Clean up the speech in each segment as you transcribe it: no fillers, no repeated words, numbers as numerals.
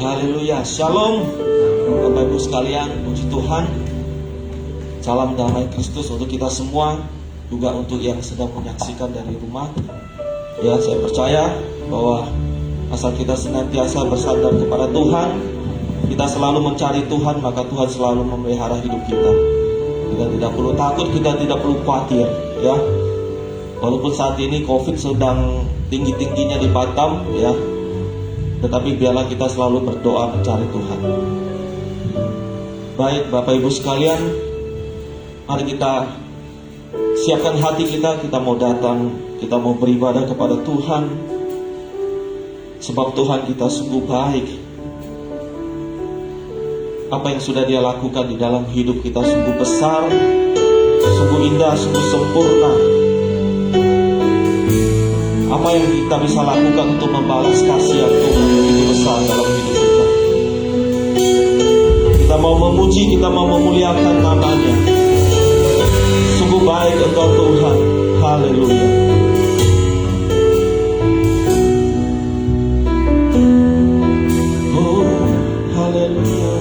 Haleluya. Shalom Bapak Ibu sekalian, puji Tuhan. Salam damai Kristus untuk kita semua, juga untuk yang sedang menyaksikan dari rumah. Ya, saya percaya bahwa asal kita senantiasa bersandar kepada Tuhan, kita selalu mencari Tuhan, maka Tuhan selalu memelihara hidup kita. Kita tidak perlu takut, kita tidak perlu khawatir, ya. Walaupun saat ini COVID sedang tinggi-tingginya di Batam, ya, tetapi biarlah kita selalu berdoa mencari Tuhan. Baik Bapak Ibu sekalian, mari kita siapkan hati kita mau datang, kita mau beribadah kepada Tuhan. Sebab Tuhan kita sungguh baik. Apa yang sudah Dia lakukan di dalam hidup kita sungguh besar, sungguh indah, sungguh sempurna. Apa yang kita bisa lakukan untuk membalas kasih yang Tuhan begitu besar dalam hidup kita. Kita mau memuji, kita mau memuliakan nama-Nya. Sungguh baik Engkau Tuhan. Haleluya. Oh, haleluya.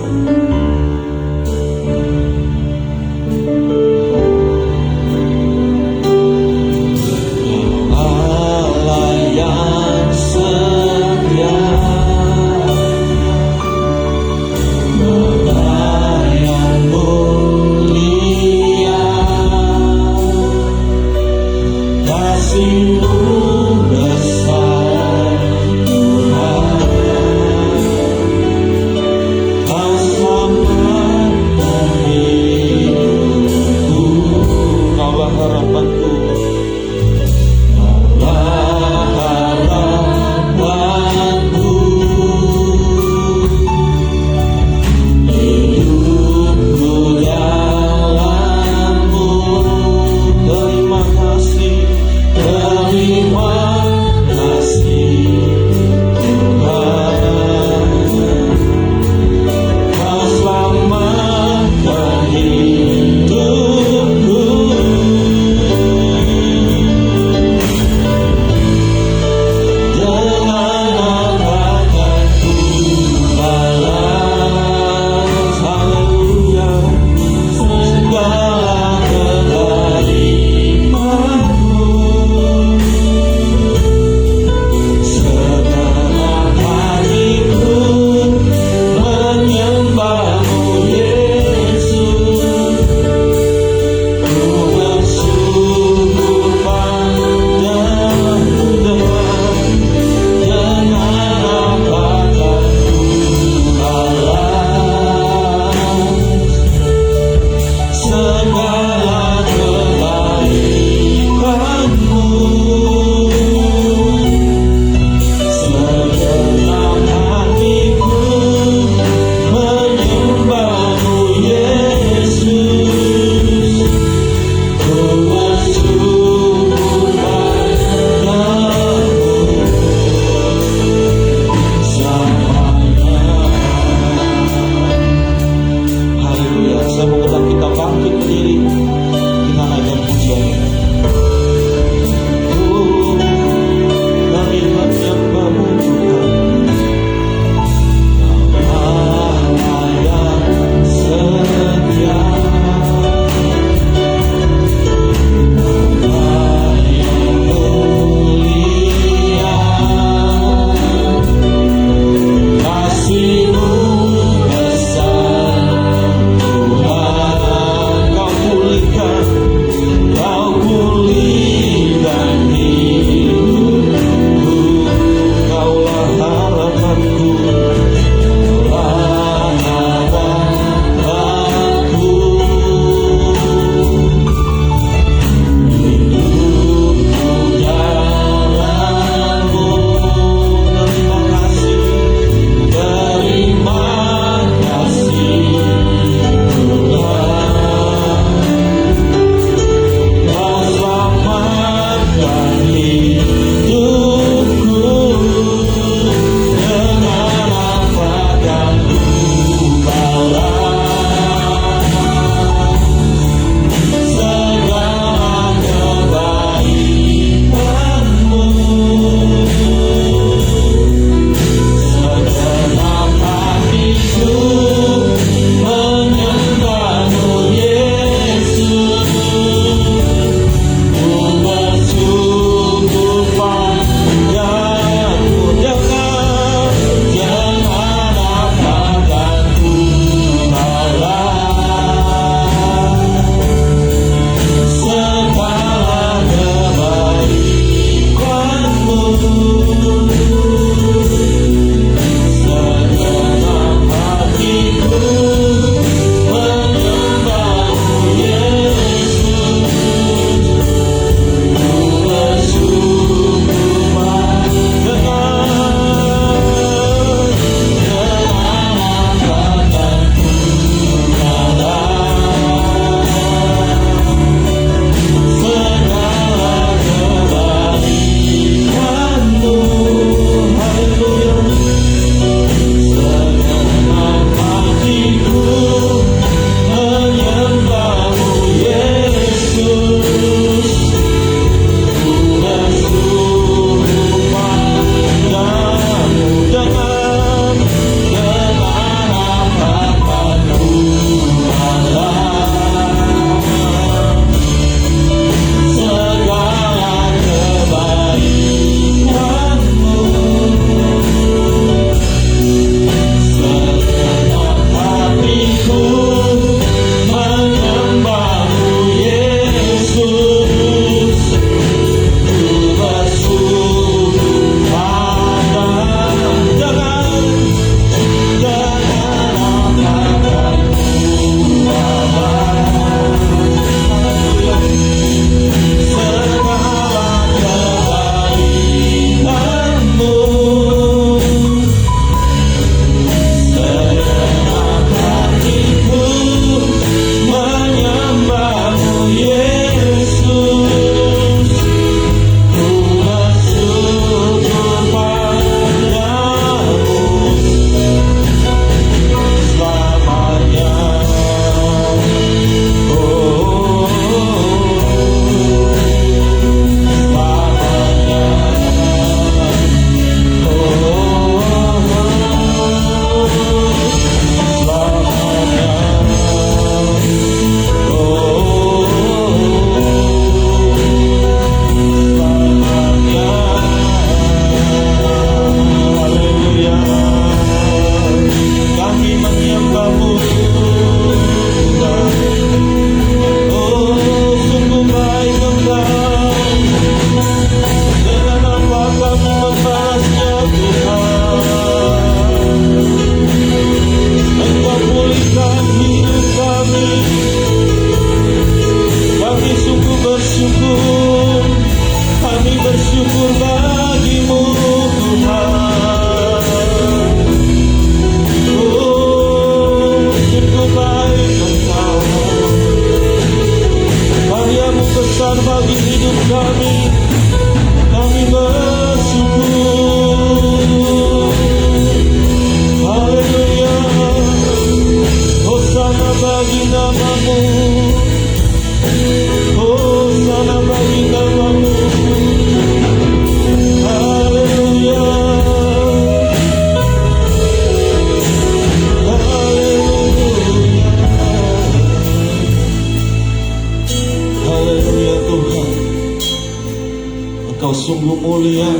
mulia.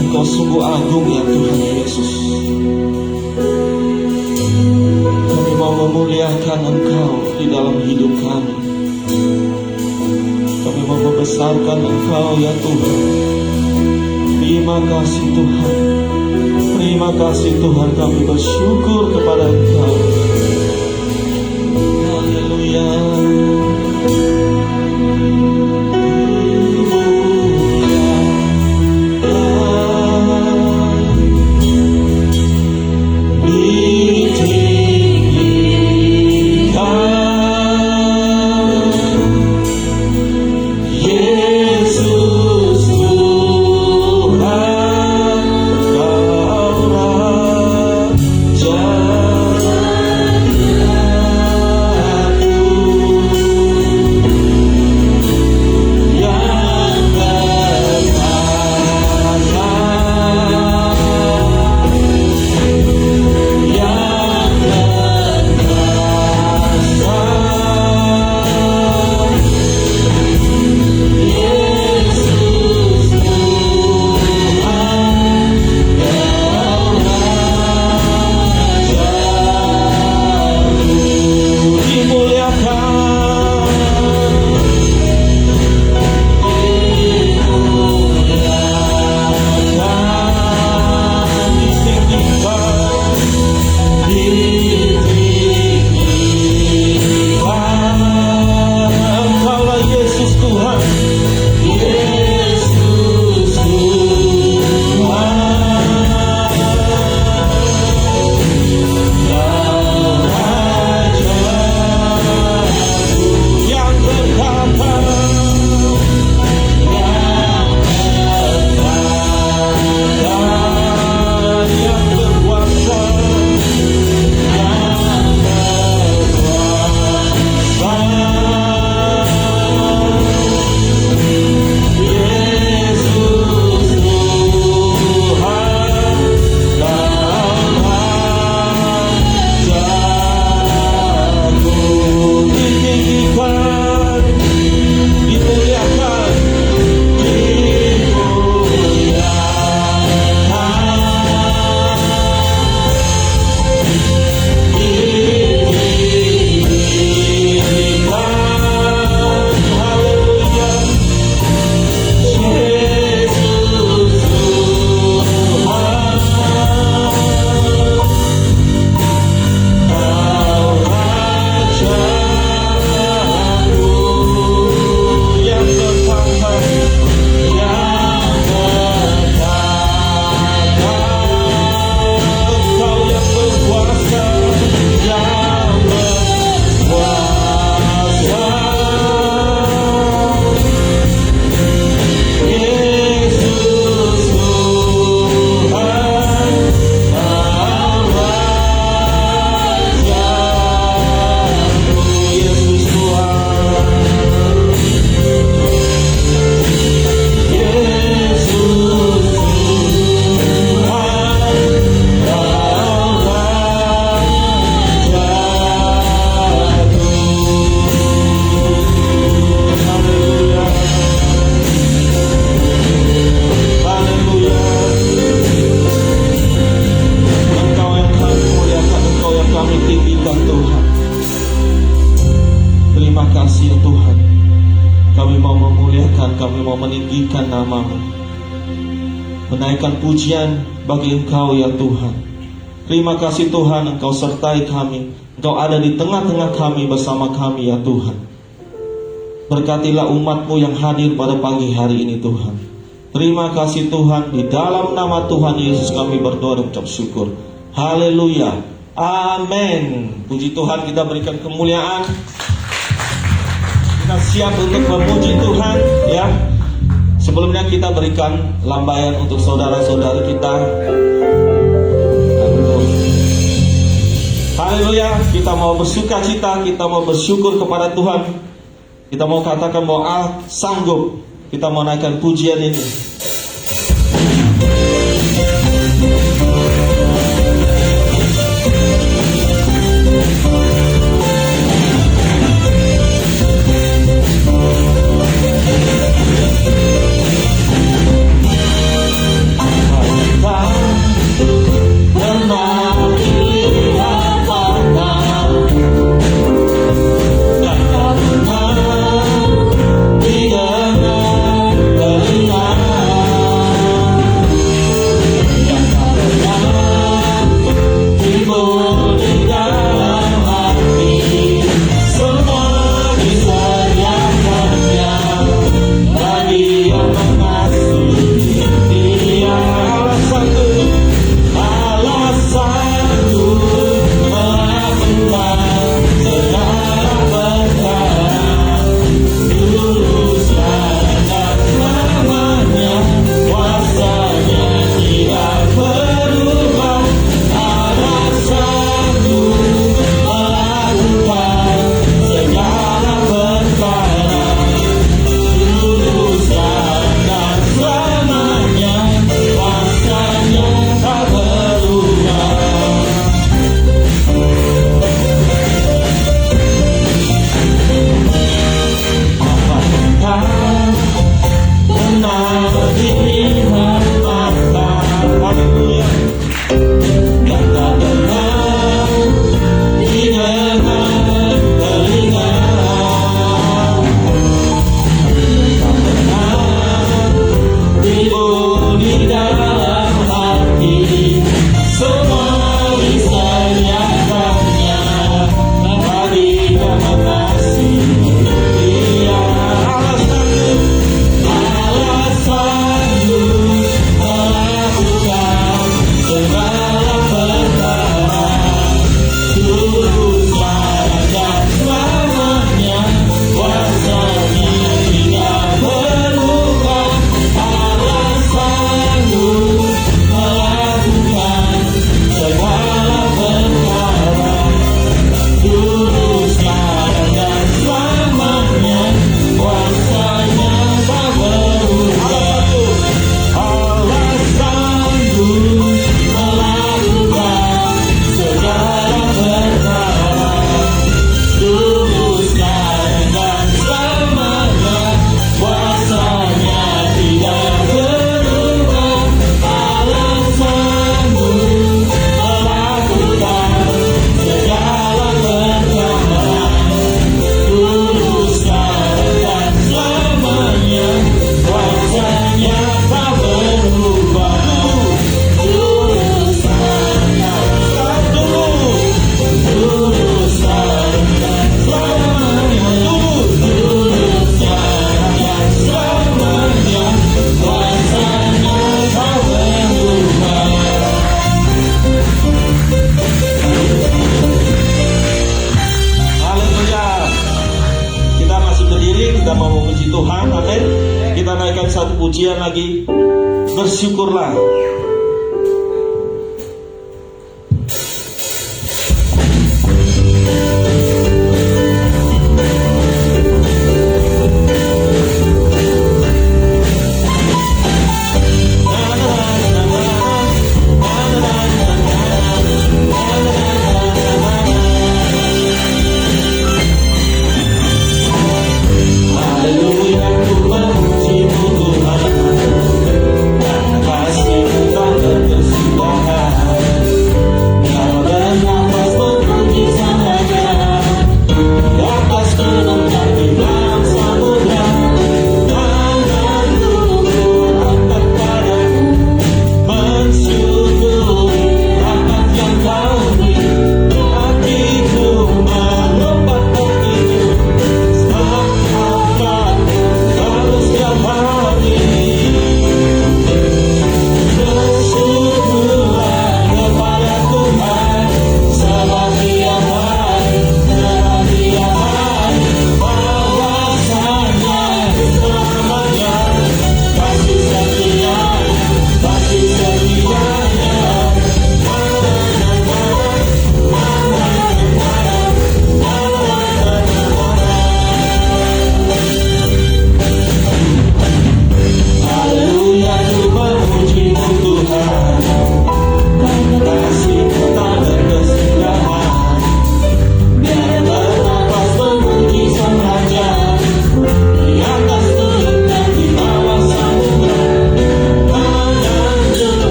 Engkau sungguh agung ya Tuhan Yesus. Kami mau memuliakan Engkau di dalam hidup kami. Kami mau membesarkan Engkau ya Tuhan. Terima kasih Tuhan. Terima kasih Tuhan, kami bersyukur kepada Engkau. Haleluya. meninggikan nama-Mu, menaikkan pujian bagi Engkau ya Tuhan. Terima kasih Tuhan, Engkau sertai kami, Engkau ada di tengah-tengah kami, bersama kami ya Tuhan. Berkatilah umat-Mu yang hadir pada pagi hari ini Tuhan. Terima kasih Tuhan, di dalam nama Tuhan Yesus kami berdoa dan ucap syukur. Haleluya, amin. Puji Tuhan, kita berikan kemuliaan. Kita siap untuk memuji Tuhan ya. Sebelumnya kita berikan lambaian untuk saudara-saudari kita. Haleluya, kita mau bersuka cita, kita mau bersyukur kepada Tuhan. Kita mau katakan bahwa Allah sanggup. Kita mau naikkan pujian ini. sampaikan satu pujian lagi. Bersyukurlah.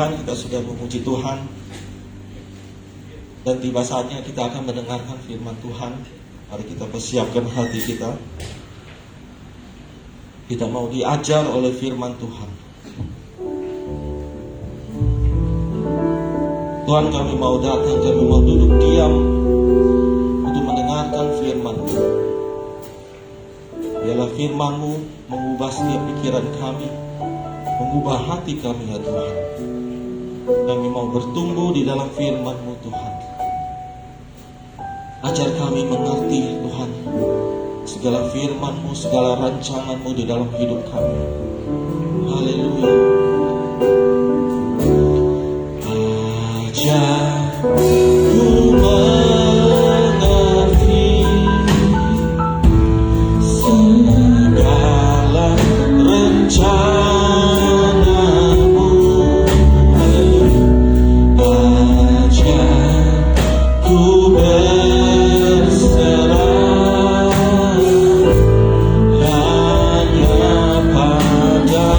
Kita sudah memuji Tuhan, dan tiba saatnya kita akan mendengarkan firman Tuhan. Mari kita persiapkan hati kita. Kita mau diajar oleh firman Tuhan. Tuhan, kami mau datang, kami mau duduk diam untuk mendengarkan firman-Mu. Biarlah firman-Mu mengubah setiap pikiran kami, mengubah hati kami, ya Tuhan. Kami mau bertumbuh di dalam firman-Mu, Tuhan. Ajar kami mengerti, Tuhan, segala firman-Mu, segala rancangan-Mu di dalam hidup kami. Haleluya. Ajar ku mengerti segala rencana. Hanya padamu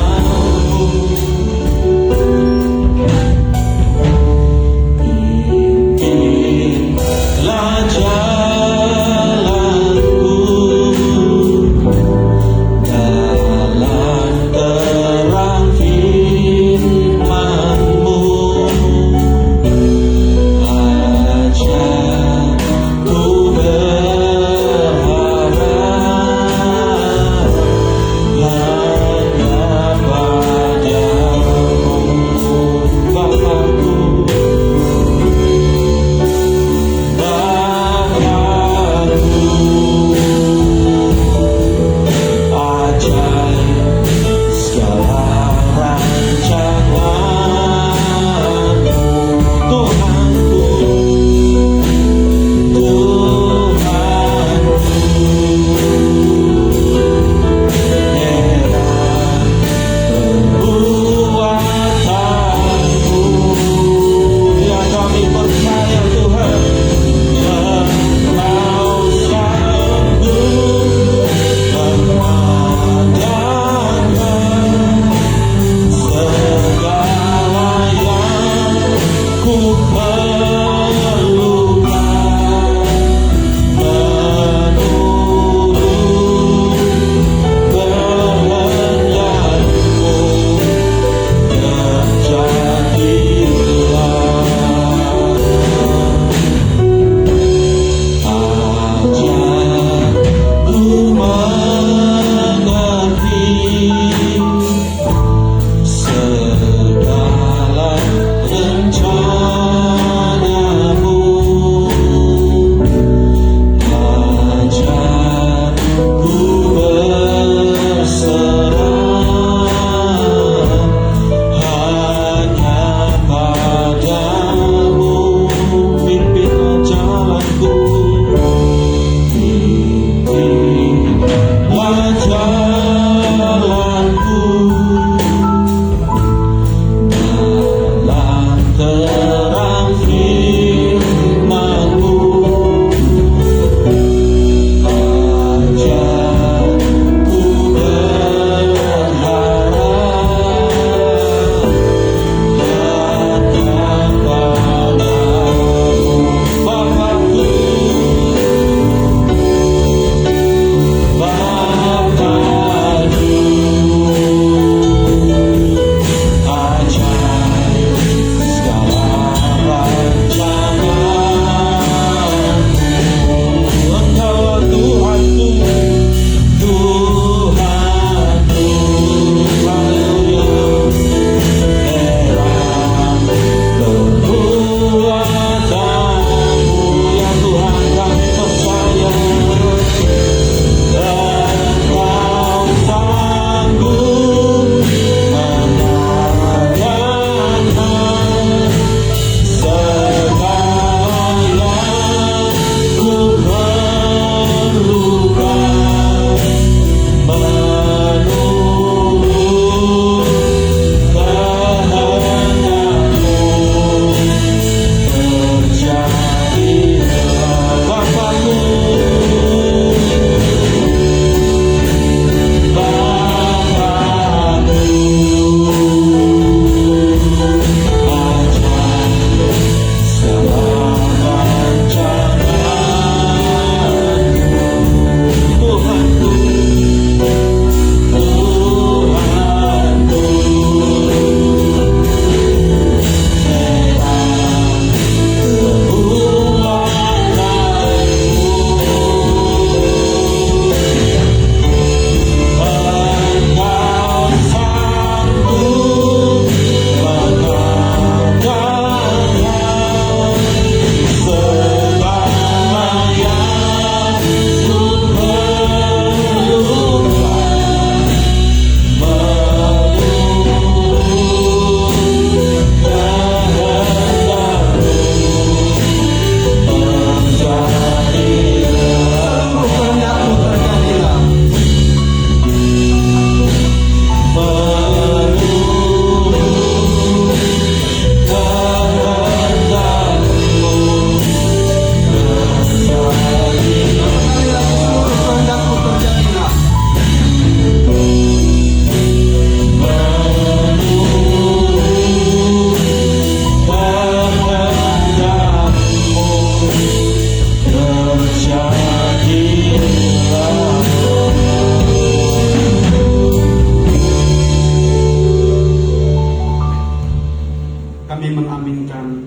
kami mengaminkan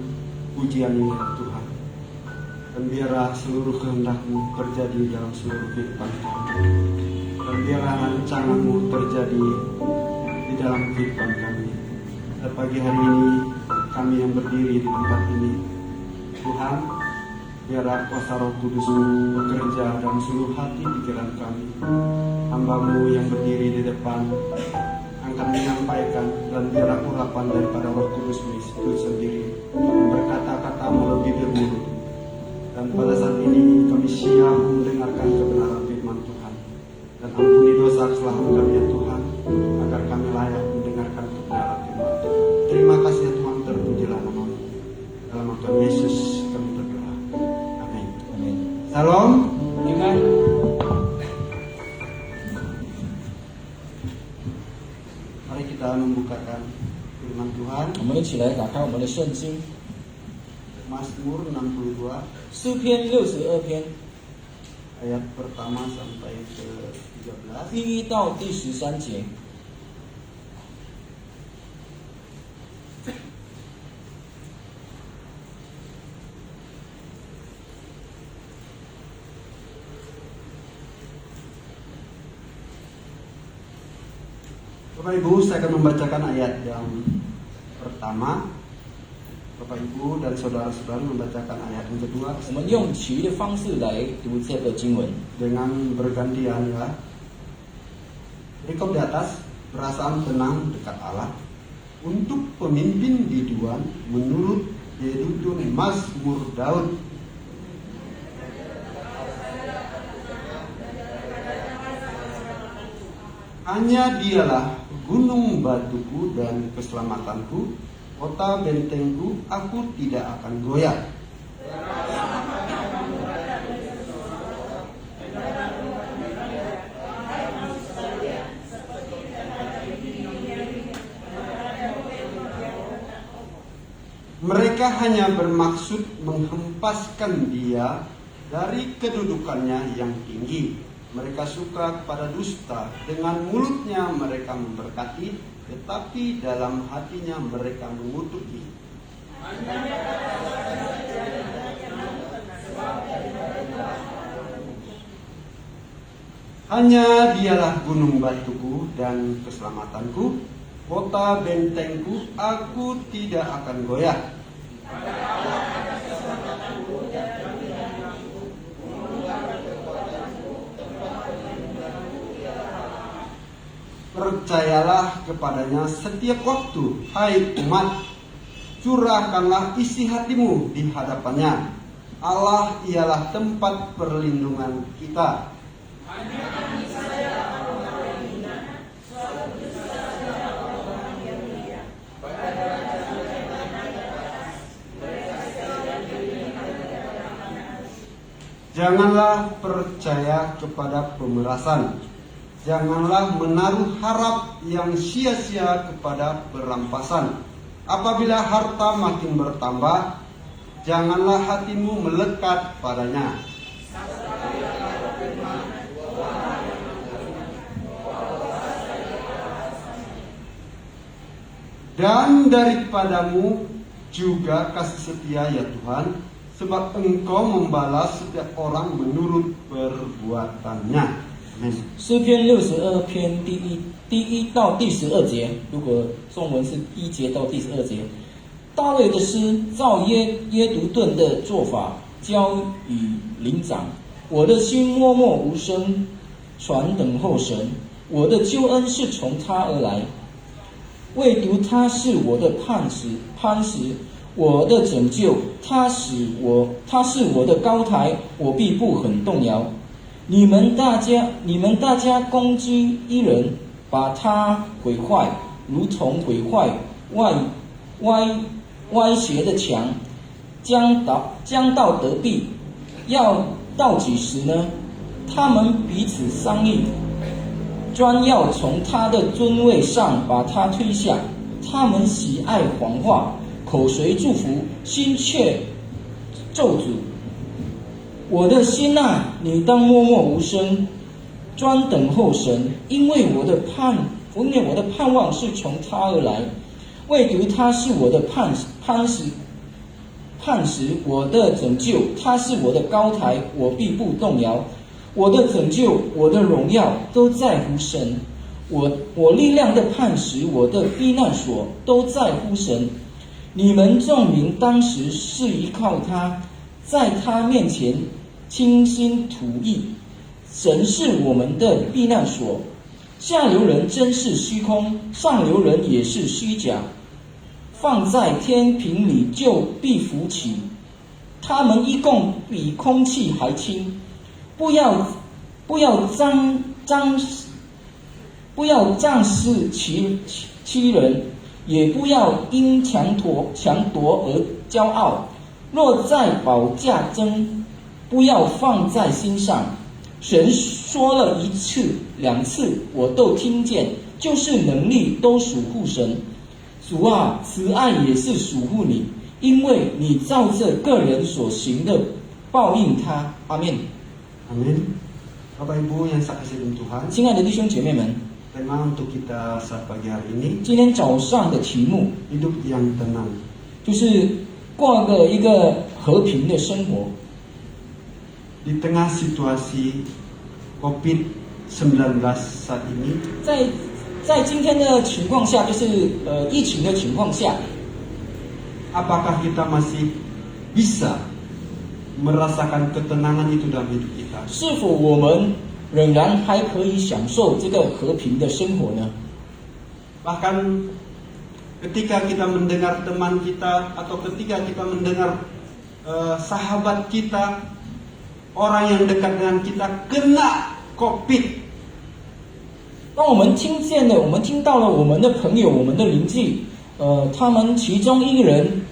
pujian ini Tuhan. Dan biarlah seluruh kehendak-Mu terjadi dalam seluruh kehidupan kami. Dan biarlah rancangan-Mu terjadi di dalam kehidupan kami. Dan pagi hari ini kami yang berdiri di tempat ini, Tuhan, biarlah kuasa Roh Kudus bekerja dalam seluruh hati pikiran kami. Hamba-Mu yang berdiri di depan akan menyampaikan, dan biarlah urapan daripada Roh Kudus itu sendiri berkata-kata-Mu lebih bermulut. Dan pada saat ini kami siap mendengarkan kebenaran firman Tuhan. Dan ampuni dosa kesalahan kami ya Tuhan, agar kami layak mendengarkan kebenaran firman Tuhan. Terima kasih ya Tuhan, terpujilah nama-Mu. Dalam nama Tuhan Yesus kami berdoa. Amin. Amin. Salam. Amen. Mari kita membukakan firman Tuhan. 我们一起来打开我们的圣经， Mazmur 62诗篇62篇 ayat pertama sampai ke 13. 第1到第13节。 Bapak Ibu, saya akan membacakan ayat yang pertama. Bapak Ibu dan saudara-saudara membacakan ayat yang kedua 我们用其余的方式来读这个经文， dengan bergantian ya. Rekop di atas, perasaan tenang dekat Allah. Untuk pemimpin biduan menurut Yedutun Mazmur Daud. Hanya Dialah gunung batuku dan keselamatanku, kota bentengku, aku tidak akan goyah. Mereka hanya bermaksud menghempaskan dia dari kedudukannya yang tinggi. Mereka suka kepada dusta, dengan mulutnya mereka memberkati, tetapi dalam hatinya mereka mengutuki. Hanya Dialah gunung batuku dan keselamatanku, kota bentengku, aku tidak akan goyah. Percayalah kepadanya setiap waktu, hai umat. Curahkanlah isi hatimu di hadapannya. Allah ialah tempat perlindungan kita. Janganlah percaya kepada pemerasan. Janganlah menaruh harap yang sia-sia kepada perampasan. Apabila harta makin bertambah, janganlah hatimu melekat padanya. Dan daripadamu juga kasih setia ya Tuhan, sebab Engkau membalas setiap orang menurut perbuatannya. 诗篇62篇第一到第12节，如果中文是1节到第12节，大卫的诗照耶读顿的做法交与灵长，我的心默默无声，传等候神，我的救恩是从他而来，唯独他是我的磐石，我的拯救，他是我的高台，我必不很动摇。你们大家攻击一人，把他毁坏，如同毁坏歪斜的墙，将到得必，要到几时呢？他们彼此商议，专要从他的尊位上把他推下。他们喜爱谎话，口随祝福，心却咒诅。我的心啊，你当默默无声，专等候神，因为我的盼望是从他而来。唯独他是我的磐石，我的拯救，他是我的高台，我必不动摇。我的拯救，我的荣耀都在乎神。我力量的磐石，我的避难所都在乎神。你们众民当时是依靠他，在他面前倾心吐意。神是我们的避难所。下流人真是虚空，上流人也是虚假。放在天平里就必浮起，他们一共比空气还轻。不要仗势欺人，也不要因强夺而骄傲。若在保价争，不要放在心上。神说了一次两次，我都听见，就是能力都属乎神。主啊，慈爱也是属乎你，因为你照着个人所行的报应他。阿们。 Amin. Bapak Ibu yang saya kasih dalam Tuhan, 亲爱的弟兄姐妹们， tema untuk kita saat pagi hari ini 今天早上的题目 hidup yang tenang. 就是过一个和平的生活。 Di tengah situasi COVID-19 saat ini, 在今天的情况下，就是疫情的情况下， apakah kita masih bisa merasakan ketenangan itu dalam hidup kita? 是否我们仍然还可以享受这个和平的生活呢？ Bahkan ketika kita mendengar teman kita atau ketika kita mendengar sahabat kita, orang yang dekat dengan kita kena COVID, 当我们听到了我们的朋友、我们的邻居，他们其中一个人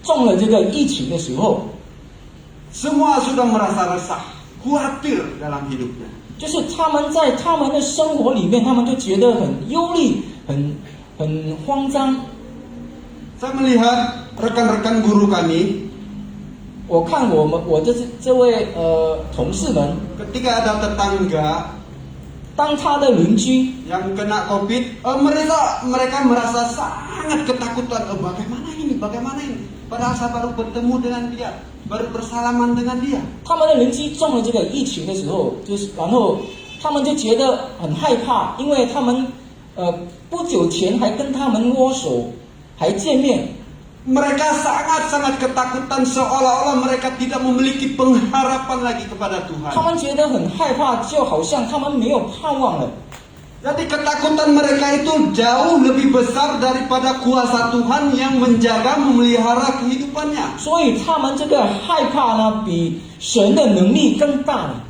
中了这个疫情的时候， semua sudah merasa resah, khawatir dalam hidupnya. 就是他们在他们的生活里面，他们就觉得很忧虑、很慌张。 Saya melihat rekan-rekan guru kami, 我看我这位同事们， ketika ada tetangga 当他的邻居 yang kena COVID, mereka merasa sangat ketakutan. Bagaimana ini? Padahal saya baru bertemu dengan dia, baru bersalaman dengan dia. 他们的邻居中了这个疫情的时候，然后他们就觉得很害怕，因为他们不久前还跟他们握手，还见面。 Mereka sangat-sangat ketakutan seolah-olah mereka tidak memiliki pengharapan lagi kepada Tuhan. 他们觉得很害怕，就好像他们没有盼望了。 Jadi ketakutan mereka itu jauh lebih besar daripada kuasa Tuhan yang menjaga memelihara kehidupannya. 所以他们这个害怕呢，比神的能力更大了。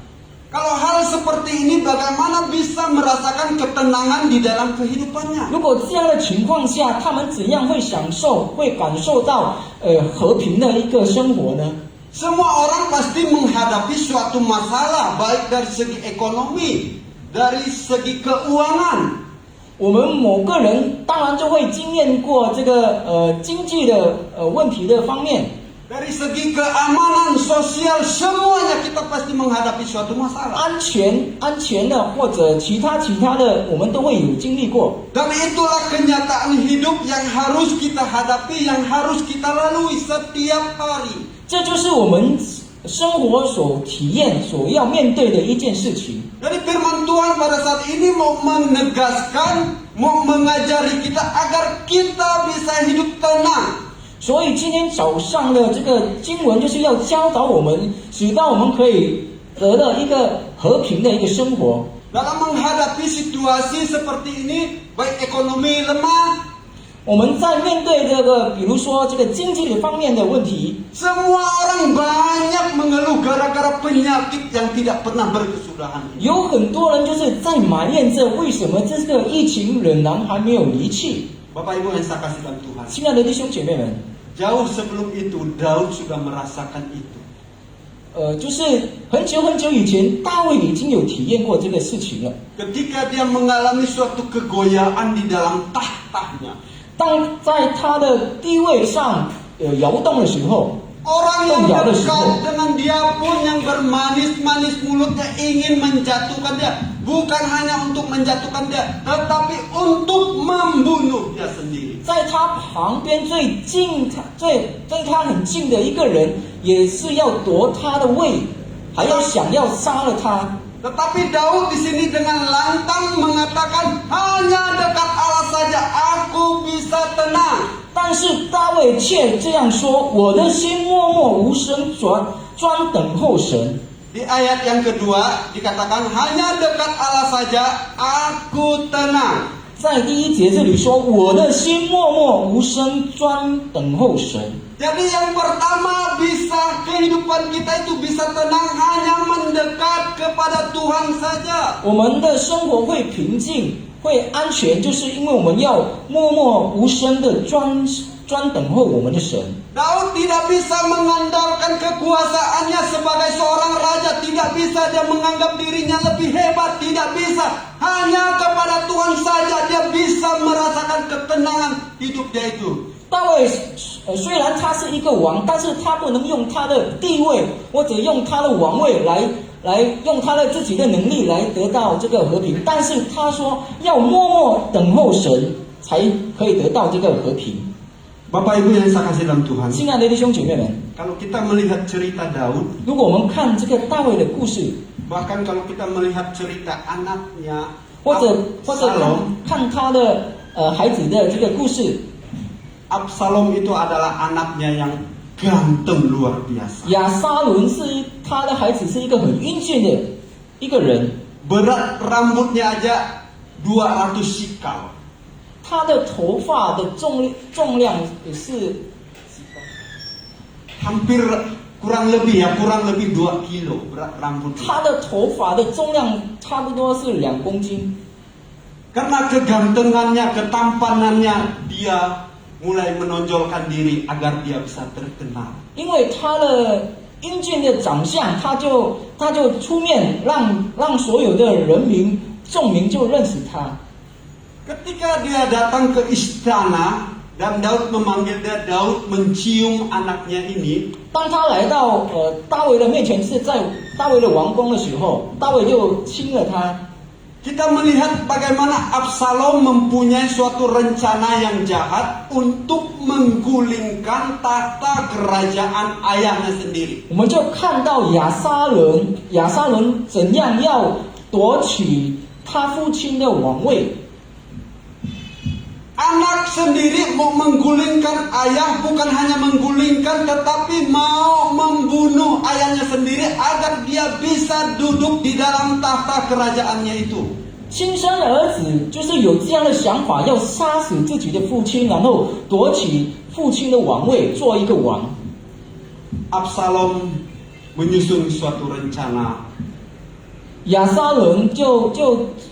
Kalau hal seperti ini bagaimana bisa merasakan ketenangan di dalam kehidupannya? 如果这样的情况下，他们怎样会感受到和平的一个生活呢？ Semua orang pasti menghadapi suatu masalah, baik dari segi ekonomi, dari segi keuangan. 我们某个人当然就会经验过这个经济的问题的方面。 Dari segi keamanan sosial, semuanya kita pasti menghadapi suatu masalah. 安全的或者其他的，我们都会有经历过。 Dan itulah kenyataan hidup yang harus kita hadapi, yang harus kita lalui setiap hari. 这就是我们生活所体验、所要面对的一件事情。 Jadi firman Tuhan pada saat ini mau menegaskan, mau mengajari kita agar kita bisa hidup tenang. 所以今天早上的这个经文就是要教导我们，使到我们可以得到一个和平的一个生活。 Dalam menghadapi situasi seperti ini, baik ekonomi lemah, 我们在面对这个，比如说这个经济的方面的问题， semua orang banyak mengeluh gara-gara penyakit yang tidak pernah berkesudahan. 有很多人就是在埋怨着为什么这个疫情仍然还没有离去。 Bapak Ibu yang saya kasih dalam Tuhan, 亲爱的弟兄姐妹们， jauh sebelum itu Daud sudah merasakan itu. 就是很久以前，大卫已经有体验过这个事情了。 Ketika dia mengalami suatu kegoyaan di dalam tahtanya, 当在他的地位上摇动的时候， Orang yang 动摇的时候， dekat dengan dia pun yang bermanis-manis mulutnya ingin menjatuhkan dia. Bukan hanya untuk menjatuhkan dia, tetapi untuk membunuh dia sendiri. 在他旁边最近、对他很近的一个人，也是要夺他的位，还要想要杀了他。 Tetapi Daud di sini dengan lantang mengatakan, hanya dekat Allah saja aku bisa tenang. 但是大卫却这样说：“我的心默默无声，专等候神。” Di ayat yang kedua dikatakan, hanya dekat Allah saja aku tenang. 在第一节这里说：“我的心默默无声，专等候神。” Jadi yang pertama bisa kehidupan kita itu bisa tenang hanya mendekat kepada Tuhan saja. 我们的生活会平静，会安全，就是因为我们要默默无声的专等候我们的神。 Daud tidak bisa mengandalkan kekuasaannya sebagai seorang raja, tidak bisa dia menganggap dirinya lebih hebat, tidak bisa. Hanya kepada Tuhan saja dia bisa merasakan ketenangan hidup dia itu. 大卫虽然他是一个王，但是他不能用他的地位或者用他的王位来用他的自己的能力来得到这个和平，但是他说要默默等候神，才可以得到这个和平。 Bapak Ibu yang saya kasih dalam Tuhan, 亲爱的弟兄姐妹们， kalau kita melihat cerita Daud, 如果我们看这个大卫的故事， bahkan kalau kita melihat cerita anaknya 或者 Absalom, 看他的孩子的这个故事， Absalom itu adalah anaknya yang ganteng luar biasa. 亚撒伦是他的孩子，是一个很英俊的一个人， Berat rambutnya aja 200 sikal. 他的头发的重量也是 Hampir kurang lebih 2 kilo berat rambutnya. 他的头发的重量差不多是2公斤。 Karena kegantengannya, ketampanannya, dia mulai menonjolkan diri agar dia bisa terkenal. 因为他的英俊的长相，他就出面让所有的人民众民就认识他。 Ketika dia datang ke istana dan Daud memanggil dia, Daud mencium anaknya ini. 当他来到大卫的面前，是在大卫的王宫的时候，大卫就亲了他。 Kita melihat bagaimana Absalom mempunyai suatu rencana yang jahat untuk menggulingkan tahta kerajaan ayahnya sendiri. 我们就看到亚撒伦怎样要夺取他父亲的王位。 Anak sendiri mau menggulingkan ayah, bukan hanya menggulingkan tetapi mau membunuh ayahnya sendiri agar dia bisa duduk di dalam tahta kerajaannya itu. 亲生的儿子就是有这样的想法，要杀死自己的父亲，然后夺取父亲的王位，做一个王。 Absalom menyusun suatu rencana. 亚撒伦就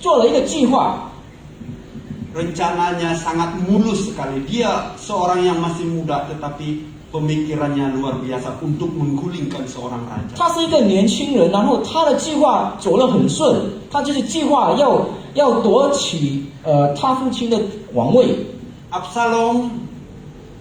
做了一个计划。 Rencananya sangat mulus sekali. Dia seorang yang masih muda tetapi pemikirannya luar biasa untuk menggulingkan seorang raja. 他是一个年轻人，然后他的计划走得很顺，他就是计划要夺取他父亲的王位。 Absalom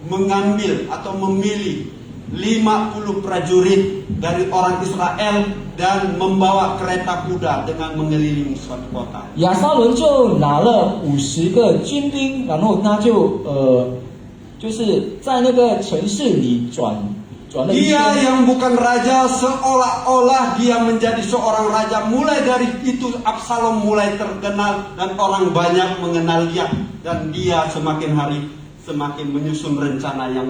mengambil atau memilih 50 prajurit dari orang Israel dan membawa kereta kuda dengan mengelilingi suatu kota. 亚撒伦就拿了50个军兵，然后他就是在那个城市里转了一 Dia 圈。 yang bukan raja seolah-olah dia menjadi seorang raja. Mulai dari itu Absalom mulai terkenal dan orang banyak mengenal dia. Dan dia semakin hari semakin menyusun rencana yang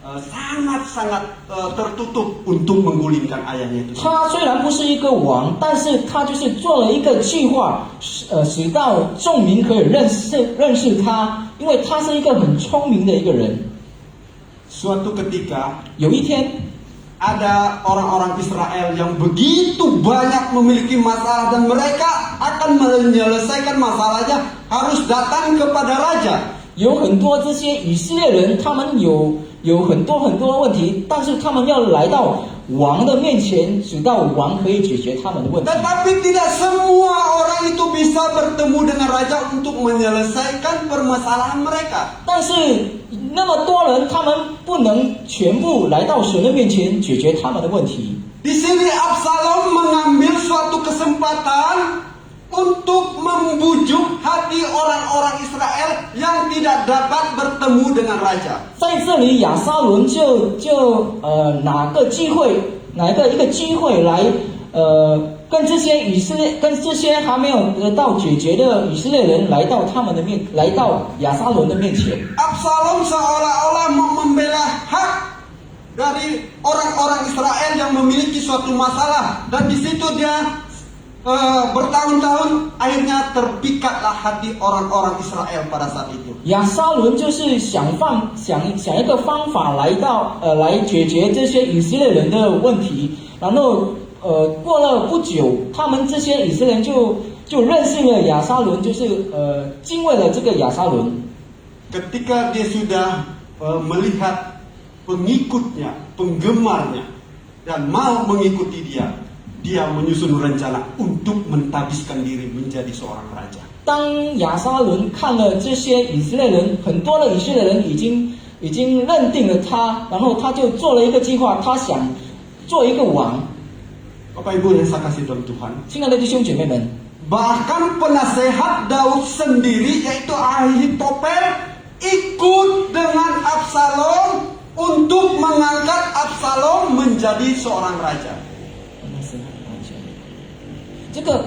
sangat-sangat tertutup untuk menggulingkan ayahnya itu. 他虽然不是一个王，但是他就是做了一个计划，使到众民可以认识他，因为他是一个很聪明的一个人。 Suatu ketika 有一天， ada orang-orang Israel yang begitu banyak memiliki masalah dan mereka akan menyelesaikan masalahnya harus datang kepada raja. 有很多这些以色列人，他们有很多问题，但是他们要来到王的面前，直到王可以解决他们的问题。 Tetapi tidak semua orang itu bisa bertemu dengan raja untuk menyelesaikan permasalahan mereka. 但是那么多人，他们不能全部来到神的面前解决他们的问题。 Di sini Absalom mengambil suatu kesempatan untuk membujuk hati orang-orang Israel yang tidak dapat bertemu dengan raja. 在这里，亚撒伦拿一个机会来跟这些还没有得到解决的以色列人来到亚撒伦的面前。 Absalom seolah-olah mau membela hak dari orang-orang Israel yang memiliki suatu masalah, dan di situ dia bertahun-tahun akhirnya terpikatlah hati orang-orang Israel pada saat itu. 亚撒伦就是想一个方法来解决这些以色列人的问题，然后过了不久，他们这些以色列人就认识了亚撒伦，就是敬畏了这个亚撒伦。 Ketika dia sudah melihat pengikutnya, penggemarnya, dan mau mengikuti dia menyusun rencana untuk mentabiskan diri menjadi seorang raja. 当亚撒伦看了这些以色列人，很多的以色列人已经认定了他，然后他就做了一个计划，他想做一个王。 Bapak Ibu yang saya kasih dalam Tuhan, 亲爱的弟兄姐妹们， bahkan penasehat Daud sendiri yaitu Ahitofel ikut dengan Absalom untuk mengangkat Absalom menjadi seorang raja. 这个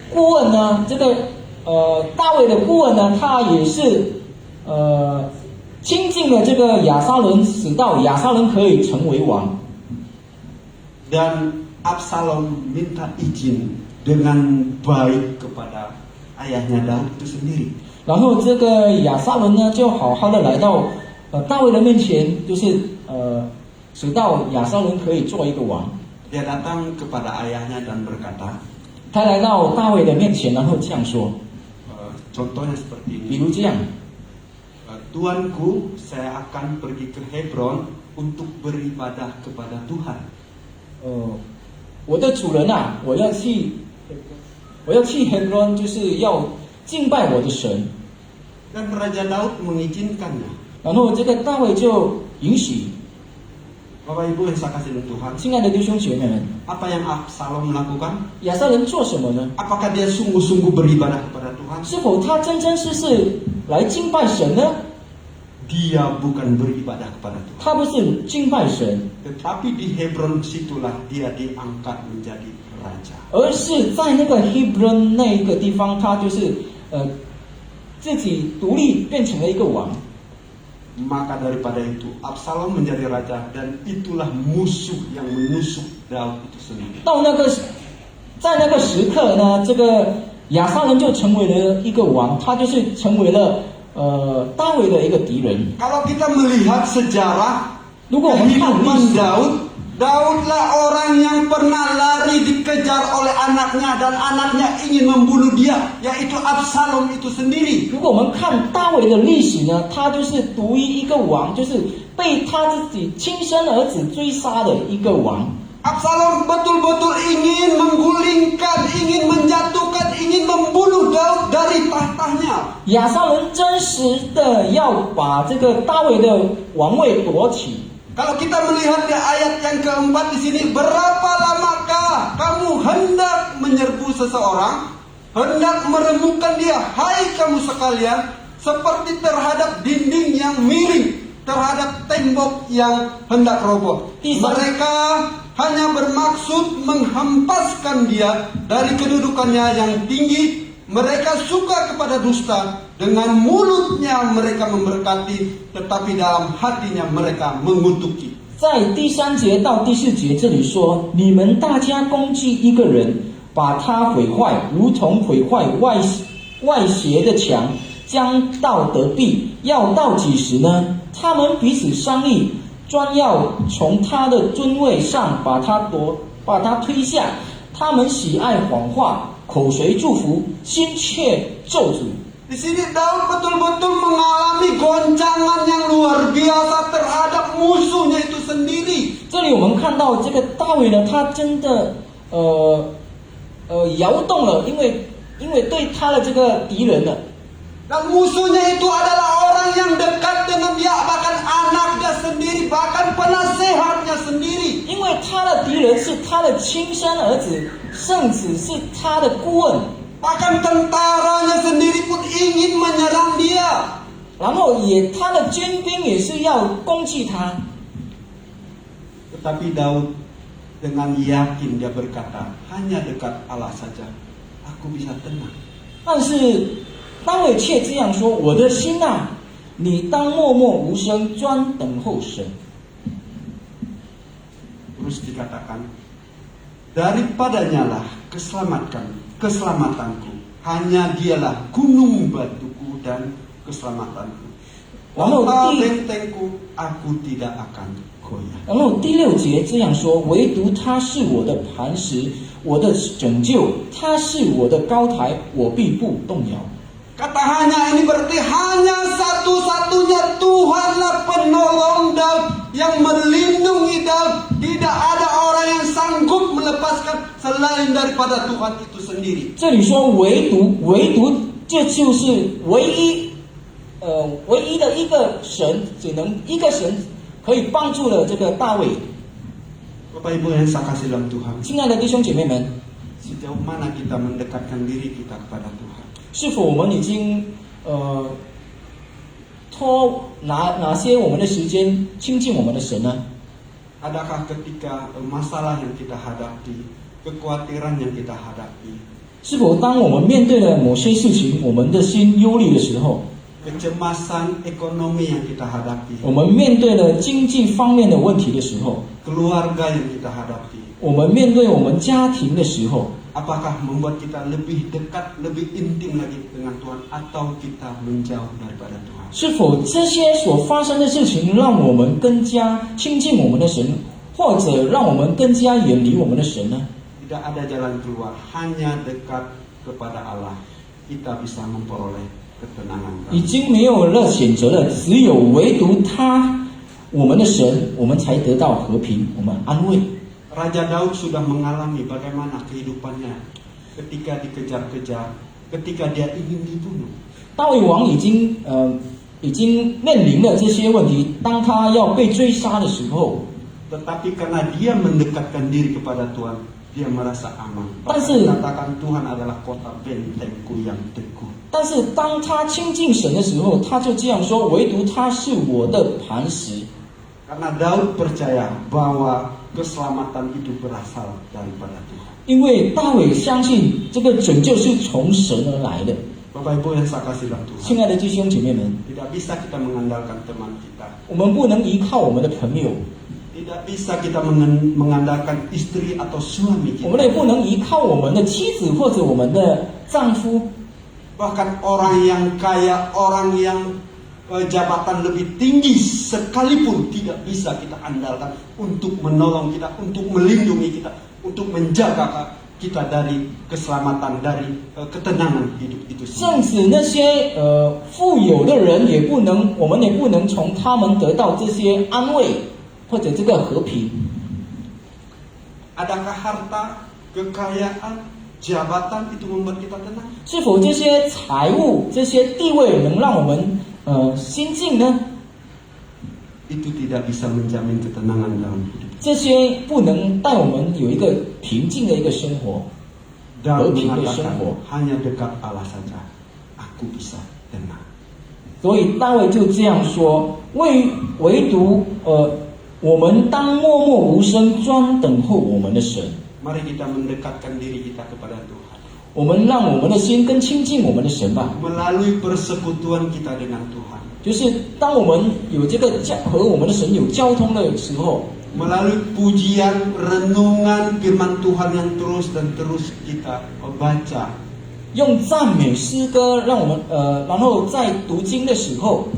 顾问呢，大卫的顾问呢，他也是亲近了这个亚撒伦，使到亚撒伦可以成为王。 Dan Absalom minta izin dengan baik kepada ayahnya Daud itu sendiri. 然后这个亚撒伦呢，就好好的来到大卫的面前，就是使到亚撒伦可以做一个王。 Dia datang kepada ayahnya dan berkata, 他来到大卫的面前，然后这样说， contohnya seperti 比 ini, 如这样， Tuanku, saya akan pergi ke Hebron untuk beribadah kepada Tuhan. 我的主人啊，我要去 Hebron， 就是要敬拜我的神。 Dan Raja Daud mengizinkannya. 然后这个大卫就允许。 Bapak Ibu yang saya kasih dalam Tuhan, 亲爱的弟兄姐妹们， apa yang Absalom lakukan? 亚撒伦做什么呢？ Apakah dia sungguh-sungguh beribadah kepada Tuhan? 是否他真实来敬拜神呢？ Dia bukan beribadah kepada Tuhan. 他不是敬拜神， Tetapi di Hebron situlah dia diangkat menjadi raja. 而是在那个 Hebron 那一个地方，他就是自己独立变成了一个王。 Maka daripada itu Absalom menjadi raja, dan itulah musuh yang menusuk Daud itu sendiri. 在那个时刻呢，这个亚撒伦就成为了一个王，他就是成为了大卫的一个敌人。 Kalau kita melihat sejarah 如果我们看历 kehidupan 史， Daudlah orang yang pernah lari dikejar oleh anaknya, dan anaknya ingin membunuh dia, yaitu Absalom itu sendiri. 如果我们看大卫的历史呢，他就是独一个王，就是被他自己亲生儿子追杀的一个王。 Absalom betul-betul ingin menggulingkan, ingin menjatuhkan, ingin membunuh Daud dari tahtanya. 亚撒伦真实的要把这个大卫的王位夺取。 Kalau kita melihat di ayat yang keempat di sini, berapa lamakah kamu hendak menyerbu seseorang, hendak meremukkan dia, hai kamu sekalian, seperti terhadap dinding yang miring, terhadap tembok yang hendak roboh. Mereka hanya bermaksud menghempaskan dia dari kedudukannya yang tinggi. Mereka suka kepada dusta, dengan mulutnya mereka memberkati, tetapi dalam hatinya mereka mengutuki. 在第3节到第4节这里说，你们大家攻击一个人，把他毁坏，如同毁坏外邪的墙，将道得弊，要到几时呢？他们彼此商议，专要从他的尊位上把他推下。他们喜爱谎话，口随祝福，心却咒诅。 Di sini Daud betul-betul mengalami goncangan yang luar biasa terhadap musuhnya itu sendiri. 看到这个大卫呢，他真的摇动了，因为对他的这个敌人呢， Dan musuhnya itu adalah orang yang dekat dengan dia, bahkan anaknya sendiri, bahkan penasehatnya sendiri. 因为他的敌人是他的亲生儿子，圣子是他的顾问， Bahkan tentaranya sendiri pun ingin menyerang dia. 然后他的军兵也是要攻击他。 Tetapi Daud dengan yakin dia berkata, hanya dekat Allah saja, aku bisa tenang. 但是大卫却这样说：“我的心啊，你当默默无声，专等候神。” Terus dikatakan, daripadanya lah keselamatanku. Hanya dialah gunung batuku dan keselamatanku. 然后 Kota bentengku, aku tidak akan goyah. 然后第6节这样说：“唯独他是我的磐石，我的拯救，他是我的高台，我必不动摇。” Kata hanya ini berarti hanya satu-satunya Tuhanlah penolong Daud yang melindungi Daud. Tidak ada orang yang sanggup melepaskan selain daripada Tuhan itu sendiri. 这里说唯独，这就是唯一的一个神，只能一个神可以帮助了这个大卫。 Bapak Ibu yang saya kasih dalam Tuhan, 亲爱的弟兄姐妹们， sejauh mana kita mendekatkan diri kita kepada Tuhan? 是否我们已经哪些我们的时间亲近我们的神呢？ Adakah ketika masalah yang kita hadapi, kekhawatiran yang kita hadapi, 是否当我们面对了某些事情，我们的心忧虑的时候， kecemasan ekonomi yang kita hadapi, 我们面对了经济方面的问题的时候， keluarga yang kita hadapi, 我们面对我们家庭的时候， apakah membuat kita lebih dekat, lebih intim lagi dengan Tuhan, atau kita menjauh daripada Tuhan? 是否这些所发生的事情让我们更加亲近我们的神，或者让我们更加远离我们的神呢？ Tidak ada jalan keluar, hanya dekat kepada Allah kita bisa memperoleh ketenangan. 已经没有了选择了，只有唯独他，我们的神，我们才得到和平，我们安慰。 Raja Daud sudah mengalami bagaimana kehidupannya ketika dikejar-kejar, ketika dia ingin dibunuh. 大卫王已经面临了这些问题，当他要被追杀的时候， Tetapi karena dia mendekatkan diri kepada Tuhan, dia merasa aman. Tapi- Katakan Tuhan adalah kota bentengku yang teguh. 但是当他亲近神的时候，他就这样说：“唯独他是我的磐石。” Karena Daud percaya bahwa keselamatan itu berasal daripada Tuhan. 因为大卫相信这个拯救是从神而来的。 Bapak Ibu yang saya kasih dalam 亲 Tuhan, 爱的弟兄姐妹们， tidak bisa kita mengandalkan teman kita, 我们不能依靠我们的朋友， tidak bisa kita mengandalkan istri atau suami 我们 kita. 也不能依靠我们的妻子或者我们的丈夫， Bahkan orang yang kaya, orang yang jabatan lebih tinggi sekalipun tidak bisa kita andalkan untuk menolong kita, untuk melindungi kita, untuk menjaga kita dari keselamatan, dari ketenangan hidup itu 甚 sendiri. 至那些富有的人也不能，我们也不能从他们得到这些安慰或者这个和平。 Adakah harta, kekayaan, jabatan itu membuat kita tenang? 是否这些财物、这些地位能让我们心静呢？ Itu tidak bisa menjamin ketenangan dalam hidup. 这些不能带我们有一个平静的一个生活。 Dan Lebih mengatakan bersyukur. hanya dekat Allah saja aku bisa tenang. 所以大卫就这样说：唯独我们当默默无声，专等候我们的神。 Mari kita mendekatkan diri kita kepada Tuhan. 我们让我们的心更亲近我们的神吧。 Melalui persekutuan kita dengan Tuhan. 就是当我们有这个和我们的神有交通的时候， Melalui pujian, renungan firman Tuhan yang terus dan terus kita baca. 用赞美诗歌让我们然后在读经的时候，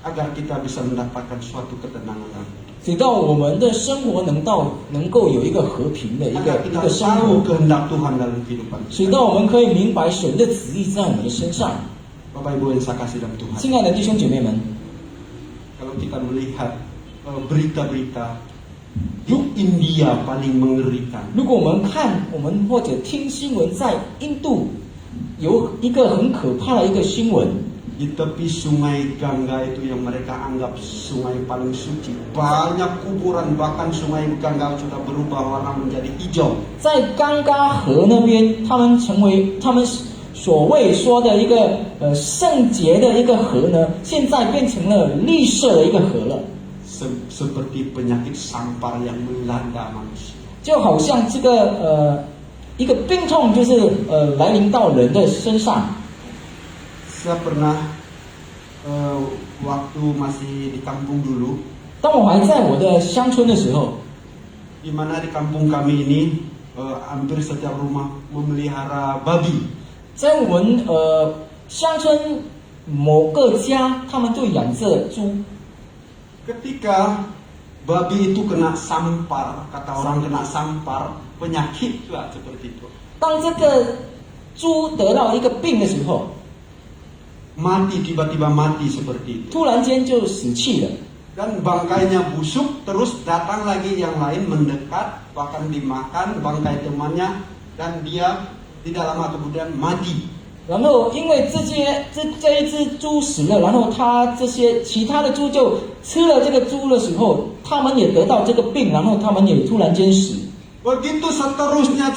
Agar kita bisa mendapatkan suatu ketenangan dalam hidup. 直到我们的生活能够有一个和平的一 Agar 个 kita 生 tahu 活， kehendak Tuhan dalam kehidupan 使 kita. 到我们可以明白神的旨意在我们的身上。 Bapak Ibu yang saya kasih dalam Tuhan. 亲爱的弟兄姐妹们， Kalau kita melihat berita-berita Yuk India paling mengerikan. 如果我们或者听新闻，在印度有一个很可怕的一个新闻， Di tepi sungai Gangga itu yang mereka anggap sungai paling suci, banyak kuburan, bahkan sungai Gangga sudah berubah warna menjadi hijau. 在刚嘎河那边，他们成为他们所谓说的一个圣洁的一个河呢，现在变成了绿色的一个河了， Seperti penyakit sampar yang melanda manusia. 就好像这个一个病痛就是来临到人的身上。 Saya pernah waktu masih di kampung dulu, 当我还在我的乡村的时候， di mana di kampung kami ini hampir setiap rumah memelihara babi. 在我们乡村某个家，他们就养着猪。 Ketika babi itu kena sampar, kata orang kena sampar, penyakit juga seperti itu. 当这个猪得到一个病的时候， Mati tiba-tiba mati seperti itu. 突然间就死气了。 Dan bangkainya busuk, terus datang lagi yang lain mendekat, bahkan dimakan bangkai temannya, dan dia tidak lama kemudian mati. 然后因为这一只猪死了，然后这些其他的猪就吃了这个猪的时候，他们也得到这个病，然后他们也突然间死。 Begitu seterusnya,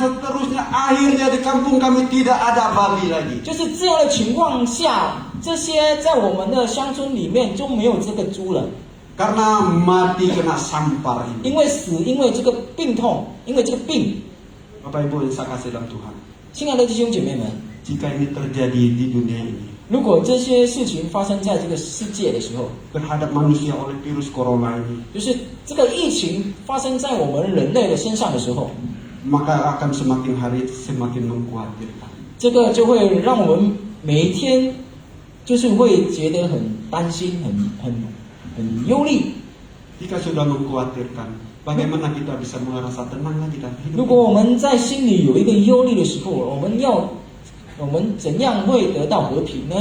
akhirnya di kampung kami tidak ada babi lagi. 就是这样的情况下，这些在我们的乡村里面就没有这个猪了， Karena mati kena sampar ini. 因为这个病痛，因为这个病。 Bapak Ibu yang saya kasih dalam Tuhan, 亲爱的弟兄姐妹们， jika ini terjadi di dunia ini, 如果这些事情发生在这个世界的时候， terhadap manusia oleh virus corona ini, 就是这个疫情发生在我们人类的身上的时候， maka akan semakin hari semakin mengkhawatirkan. 这个就会让我们每一天就是会觉得很担心、很忧虑。 Jika sudah mengkhawatirkan, bagaimana kita bisa merasa tenang lagi dalam 如 hidup? 果我们在心里有一个忧虑的时候，我们怎样会得到和平呢？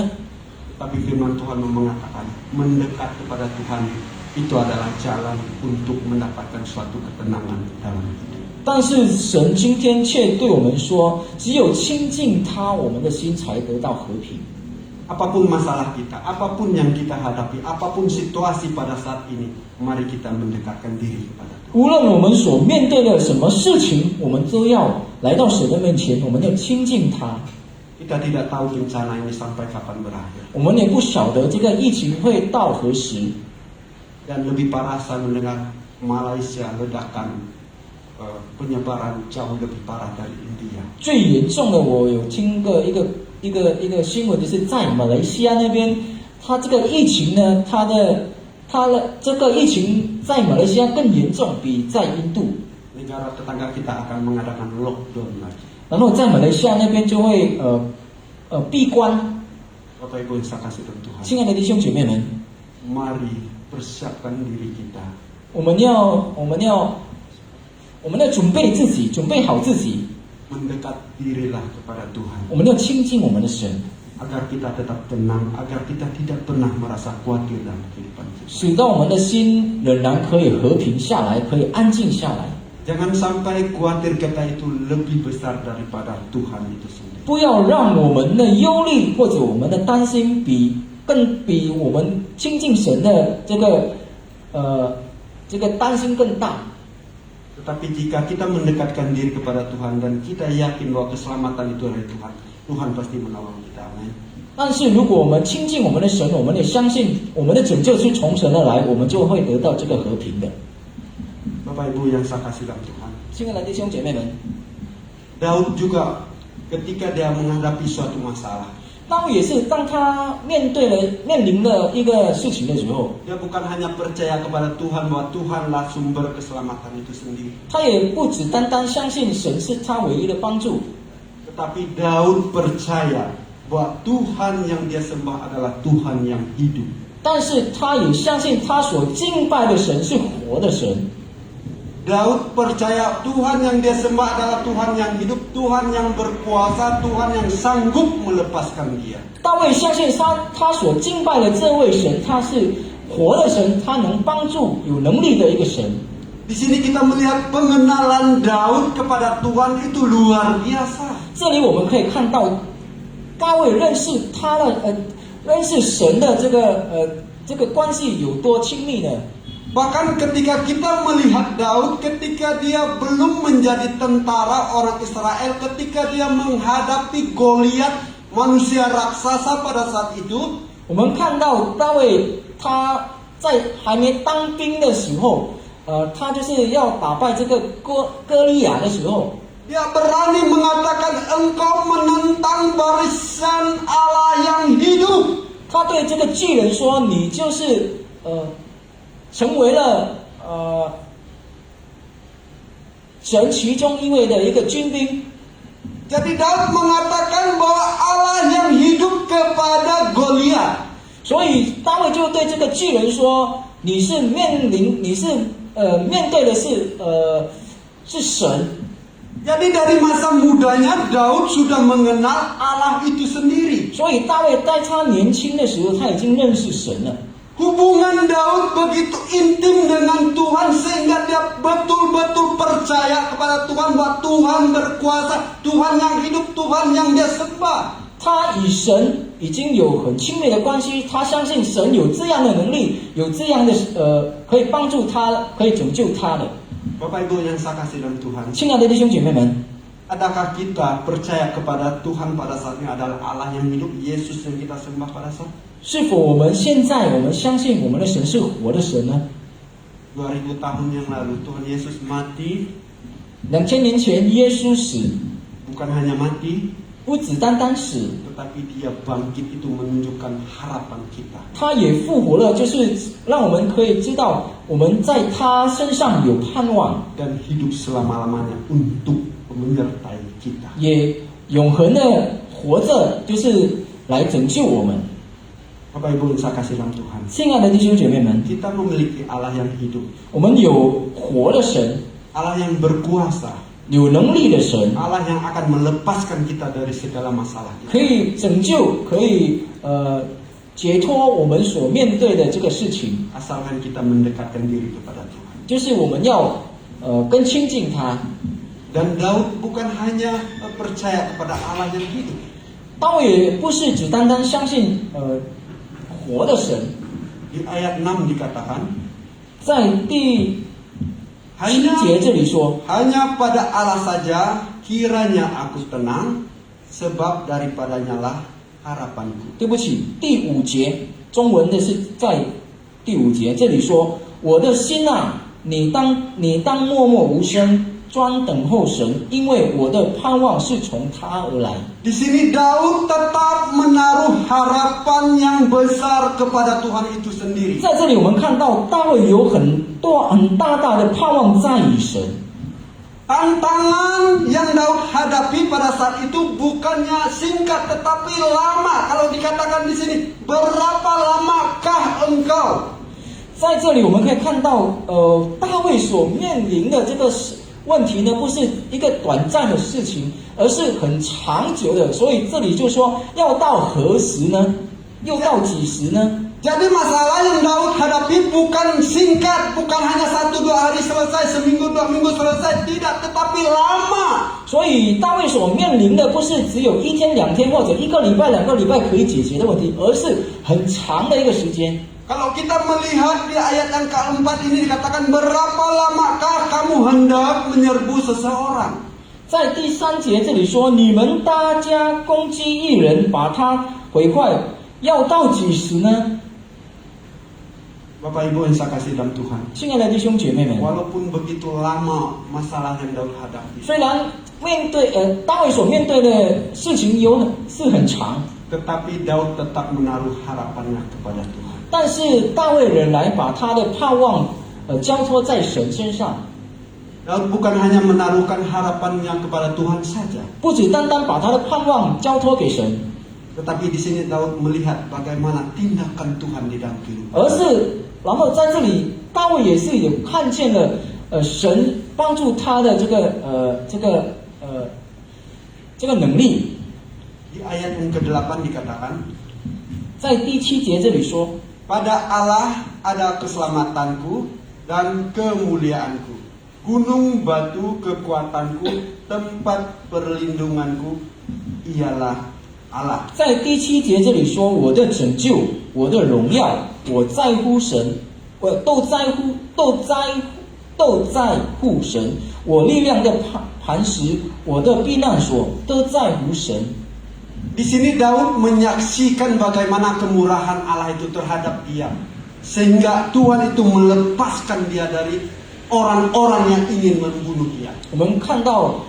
Tapi firman Tuhan mengatakan, mendekat kepada Tuhan itu adalah jalan untuk mendapatkan suatu ketenangan dalam hidup. 但是神今天却对我们说，只有亲近他，我们的心才得到和平。 Apapun masalah kita, apapun yang kita hadapi, apapun situasi pada saat ini, mari kita mendekatkan diri kepada Tuhan. 无论我们所面对的什么事情，我们都要来到神的面前，我们要亲近他。 Kita tidak tahu bencana ini sampai kapan berakhir. 我们也不晓得这个疫情会到何时。 Dan lebih parah saya mendengar Malaysia ledakan penyebaran jauh lebih parah dari India. 最严重的，我有听过一个新闻，就是在马来西亚那边，它这个疫情呢，它的这个疫情在马来西亚更严重，比在印度。 Negara tetangga kita akan mengadakan lockdown lagi. 然后在马来西亚那边就会闭关。 Bapak Ibu yang saya kasih dalam Tuhan, 亲爱的弟兄姐妹们， mari persiapkan diri kita. 我们要准备自己，准备好自己， Mendekat dirilah kepada Tuhan. 我们要亲近我们的神， Agar kita tetap tenang, agar kita tidak pernah merasa khawatir dalam kehidupan kita. 使到我们的心仍然可以和平下来，可以安静下来。 Jangan sampai khawatir kita itu lebih besar daripada Tuhan itu sendiri. 不要让我们的忧虑或者我们的担心比我们亲近神的这个担心更大。 Tetapi jika kita mendekatkan diri kepada Tuhan dan kita yakin bahwa keselamatan itu dari Tuhan, Tuhan pasti menolong kita. Amin. 但是如果我们亲近我们的神，我们也相信我们的拯救是从神而来，我们就会得到这个和平的。 Bapak Ibu yang saya kasih dalam Tuhan, 亲爱的弟兄姐妹们， Daud juga ketika dia menghadapi suatu masalah, 大卫也是当他面临了一个事情的时候， dia bukan hanya percaya kepada Tuhan bahwa Tuhanlah sumber keselamatan itu sendiri. 他也不只单单相信神是他唯一的帮助， Tetapi Daud percaya bahwa Tuhan yang dia sembah adalah Tuhan yang hidup. 但是他也相信他所敬拜的神是活的神。 Daud percaya Tuhan yang dia sembah adalah Tuhan yang hidup, Tuhan yang berkuasa, Tuhan yang sanggup melepaskan dia. 大卫相信他所敬拜的这位神，他是活的神，他能帮助有能力的一个神。Di sini kita melihat pengenalan Daud kepada Tuhan itu luar biasa. 这里我们可以看到大卫认识认识神的这个关系有多亲密呢？ Bahkan ketika kita melihat Daud, ketika dia belum menjadi tentara orang Israel, ketika dia menghadapi Goliat, manusia raksasa pada saat itu, 我们看到大卫他在还没当兵的时候，他就是要打败这个歌利亚的时候， dia berani mengatakan engkau menentang barisan Allah yang hidup. 他对这个巨人说：“你就是成为了神其中一位的一个军兵。” Jadi Daud mengatakan bahwa Allah yang hidup kepada Goliat. 所以大卫就对这个巨人说：“你是面对的是神。” Jadi dari masa mudanya Daud sudah mengenal Allah itu sendiri. 所以大卫在他年轻的时候，他已经认识神了。 Hubungan Daud begitu intim dengan Tuhan sehingga dia betul-betul percaya kepada Tuhan bahwa Tuhan berkuasa, Tuhan yang hidup, Tuhan yang dia sembah. 他与神已经有很亲密的关系，他相信神有这样的能力，有这样的可以帮助他，可以拯救他的。 Bapak Ibu yang saya kasih dalam Tuhan, 亲爱的弟兄姐妹们， adakah kita percaya kepada Tuhan pada saat ini adalah Allah yang hidup, Yesus yang kita sembah pada saat 是否我们现在我们相信我们的神是活的神呢？ 2000 tahun yang lalu Tuhan Yesus mati, 2000年前耶稣死， bukan hanya mati, 不只单单死， tetapi dia bangkit itu menunjukkan harapan kita. 他也复活了，就是让我们可以知道我们在他身上有盼望， Dan hidup selama-lamanya untuk menyertai kita. 也永恒的活着，就是来拯救我们。 Bapak Ibu yang saya kasih dalam Tuhan, 亲爱的弟兄姐妹们， kita memiliki Allah yang hidup, 我们有活的神， Allah yang berkuasa, 有能力的神， Allah yang akan melepaskan kita dari segala masalah kita. 可以拯救，可以解脱我们所面对的这个事情， Asalkan kita mendekatkan diri kepada Tuhan. 就是我们要更亲近他。 Dan Daud bukan hanya percaya kepada Allah yang hidup. 大卫也不是只单单相信活的神， Di ayat 6 dikatakan, 在第7节这里说， hanya pada Allah saja kiranya aku tenang, sebab daripadanya lah harapanku. 对不起，第5节，中文的是在第5节这里说，我的心啊，你当默默无声，专等候神，因为我的盼望是从他而来。 Di sini Daud tetap menaruh harapan yang besar kepada Tuhan itu sendiri. 在这里我们看到大卫有很大的盼望在于神。 Tantangan yang Daud hadapi pada saat itu bukannya singkat tetapi lama. Kalau dikatakan di sini, berapa lamakah engkau? 在这里我们可以看到，大卫所面临的这个问题呢，不是一个短暂的事情，而是很长久的。所以这里就说，要到何时呢？又到几时呢？ Jadi masalah yang Daud hadapi bukan singkat, bukan hanya 1-2 hari selesai, seminggu 2 minggu selesai, tidak, tetapi lama. 所以大卫所面临的不是只有1天2天或者1个礼拜2个礼拜可以解决的问题，而是很长的一个时间。 Kalau kita melihat di ayat yang keempat ini dikatakan, berapa lamakah kamu hendak menyerbu seseorang? 在第3节这里说，你们大家攻击一人，把他毁坏，要到几时呢？ Bapak Ibu yang saya kasih dalam Tuhan, 亲爱的弟兄姐妹们， walaupun begitu lama masalah yang Daud hadapi, 虽然面对大卫所面对的事情是很长， tetapi Daud tetap menaruh harapannya kepada Tuhan. 但是大卫仍然把他的盼望交托在神身上， Daud bukan hanya menaruhkan harapannya kepada Tuhan saja, 不只单单把他的盼望交托给神， tetapi di sini Daud melihat bagaimana tindakan Tuhan di dalam kehidupan. 而是然后在这里大卫也是有看见了神帮助他的这个能力。 Di ayat yang ke-8 dikatakan, 在第7节这里说， pada Allah ada keselamatanku, dan kemuliaanku, gunung batu kekuatanku, tempat perlindunganku, ialah Allah. 在第7节这里说，我的拯救，我的荣耀，我在乎神，我都在乎神，我力量的磐石，我的避难所，都在乎神。 Di sini Daud menyaksikan bagaimana kemurahan Allah itu terhadap dia, sehingga Tuhan itu melepaskan dia dari orang-orang yang ingin membunuh dia. 我们看到，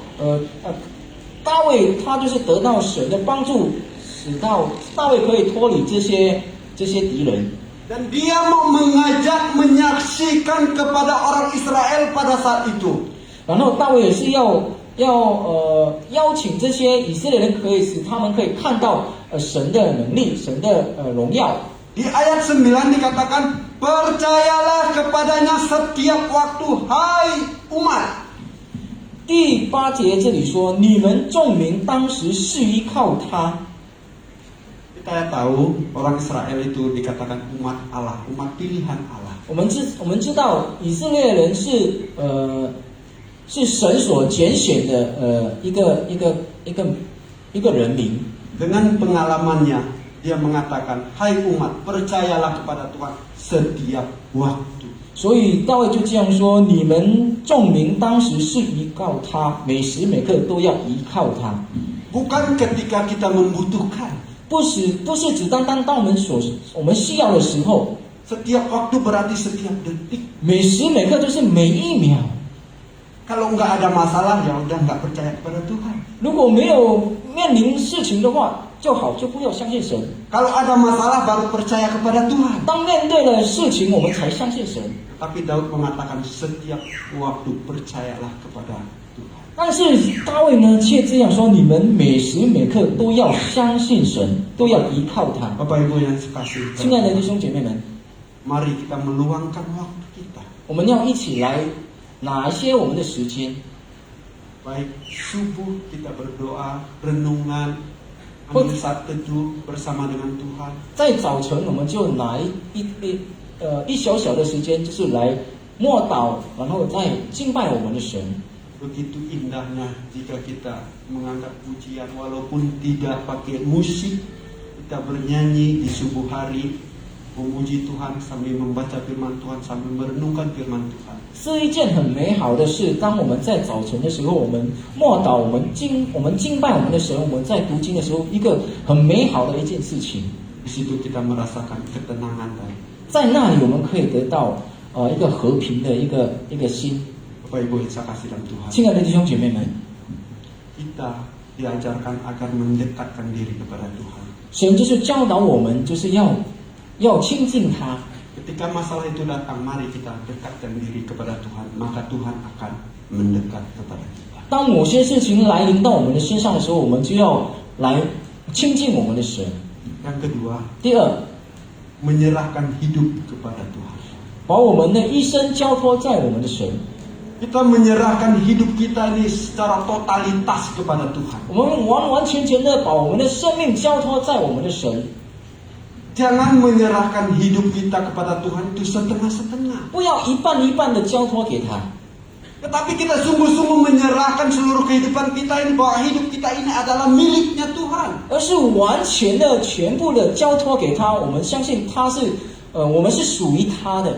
大卫他就是得到神的帮助，使到大卫可以脱离这些敌人。 Dan dia mau mengajak menyaksikan kepada orang Israel pada saat itu. 然后大卫也是要邀请这些以色列人，可以使他们可以看到神的能力，神的荣耀。 Di ayat 9 dikatakan, percayalah kepadanya setiap waktu, hai umat. 第8节这里说，你们众民当时是依靠他。 Kita tahu orang Israel itu dikatakan umat Allah, umat pilihan Allah. 我们知道以色列人是神所拣选的一个人民。 Dengan pengalamannya, dia mengatakan, hai umat, percayalah kepada Tuhan setiap waktu. 所以大卫就这样说：你们众民当时是依靠他，每时每刻都要依靠他。 Bukan ketika kita membutuhkan. 不是只单单当我们需要的时候， Setiap waktu berarti setiap detik. 每时每刻就是每一秒。 Kalau nggak ada masalah, ya udah nggak percaya kepada Tuhan. 如果没有面临事情的话，就不要相信神。 Kalau ada masalah baru percaya kepada Tuhan. 当面对了事情，我们才相信神。 Tapi Daud mengatakan setiap waktu percayalah kepada Tuhan. 但是大卫呢，却这样说：你们每时每刻都要相信神，都要依靠他。 Bapak Ibu yang sekasih, 亲爱的弟兄姐妹们， mari kita meluangkan waktu kita. 我们要一起来拿一些我们的时间， Baik subuh kita berdoa, renungan, ambil saat teduh bersama dengan Tuhan. 在早晨我们就拿一小小的时间，就是来默祷，然后再敬拜我们的神。 Begitu indahnya jika kita mengangkat pujian walaupun tidak pakai musik, kita bernyanyi di subuh hari, memuji Tuhan sambil membaca firman Tuhan, sambil merenungkan firman Tuhan. 是一件很美好的事。当我们在早晨的时候，我们默祷，我们敬拜我们的神，我们在读经的时候，一个很美好的一件事情。 Di situ kita merasakan ketenangan dan 在那里我们可以得到一个和平的一个心。 Bapak Ibu yang saya kasih dalam Tuhan. 亲爱的弟兄姐妹们， Kita diajarkan agar mendekatkan diri kepada Tuhan. 神就是教导我们，就是要亲近他。 Ketika masalah itu datang, mari kita dekatkan diri kepada Tuhan, maka Tuhan akan mendekat kepada kita. 当某些事情来临到我们的身上的时候，我们就要来亲近我们的神。 Yang kedua, 第二， menyerahkan hidup kepada Tuhan. 把我们的一生交托在我们的神。 Kita menyerahkan hidup kita ini secara totalitas kepada Tuhan. 我们完完全全的把我们的生命交托在我们的神。 Jangan menyerahkan hidup kita kepada Tuhan itu setengah-setengah. 不要一半一半的交托给他， Tetapi kita sungguh-sungguh menyerahkan seluruh kehidupan kita ini, bahwa hidup kita ini adalah miliknya Tuhan. 而是完全的、全部的交托给他。我们相信他是，我们是属于他的。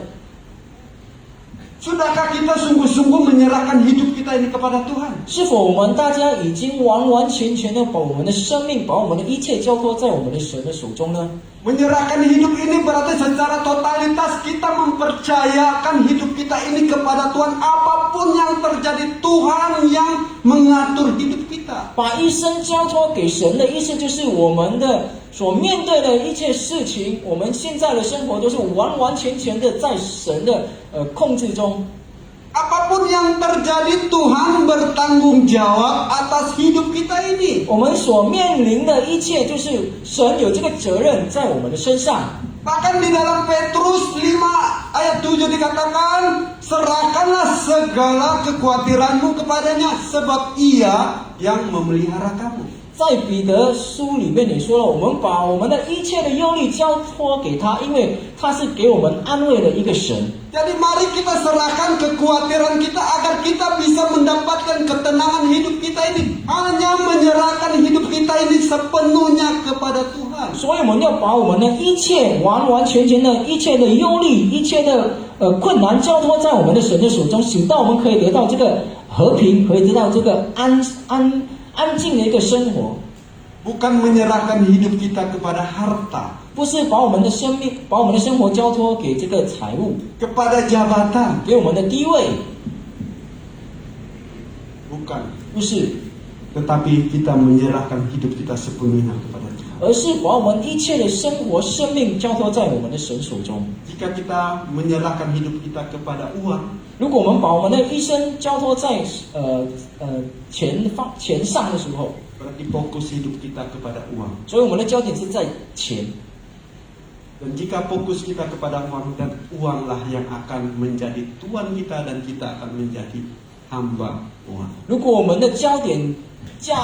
Sudahkah kita sungguh-sungguh menyerahkan hidup kita ini kepada Tuhan? 是否我们大家已经完完全全的把我们的生命、把我们的一切交托在我们的神的手中呢？ Menyerahkan hidup ini berarti secara totalitas kita mempercayakan hidup kita ini kepada Tuhan. Apapun yang terjadi, Tuhan yang mengatur hidup kita. 把一生交托给神的意思就是我们的所面对的一切事情，我们现在的生活都是完完全全的在神的控制中。 Apapun yang terjadi, Tuhan bertanggung jawab atas hidup kita ini. 我们所面临的一切，就是神有这个责任在我们的身上。 Bahkan di dalam Petrus 5 ayat 7 dikatakan, serahkanlah segala kekhawatiranmu kepadanya, sebab ia yang memelihara kamu. 在彼得书里面也说了，我们把我们的一切的忧虑交托给他，因为他是给我们安慰的一个神。 Jadi mari kita serahkan kekhawatiran kita agar kita bisa mendapatkan ketenangan hidup kita ini. Hanya menyerahkan hidup kita ini sepenuhnya kepada Tuhan. 所以我们要把我们的一切完完全全的一切的忧虑、一切的困难交托在我们的神的手中，使到我们可以得到这个和平，可以得到这个安静的一个生活。 Bukan menyerahkan hidup kita kepada harta, 不是把我们的生命、把我们的生活交托给这个财物， kepada jabatan. 给我们的地位， Bukan. 不是， Tetapi kita menyerahkan hidup kita sepenuhnya kepada Tuhan. 而是把我们一切的生活、生命交托在我们的神手中。 Jika kita menyerahkan hidup kita kepada uang, 如果我们把我们的一生交托在钱上的时候， berarti fokus hidup kita kepada uang. 所以我们的焦点是在钱。 Dan jika fokus kita kepada uang, dan uanglah yang akan menjadi tuan kita dan kita akan menjadi hamba uang. 如果我们的焦点在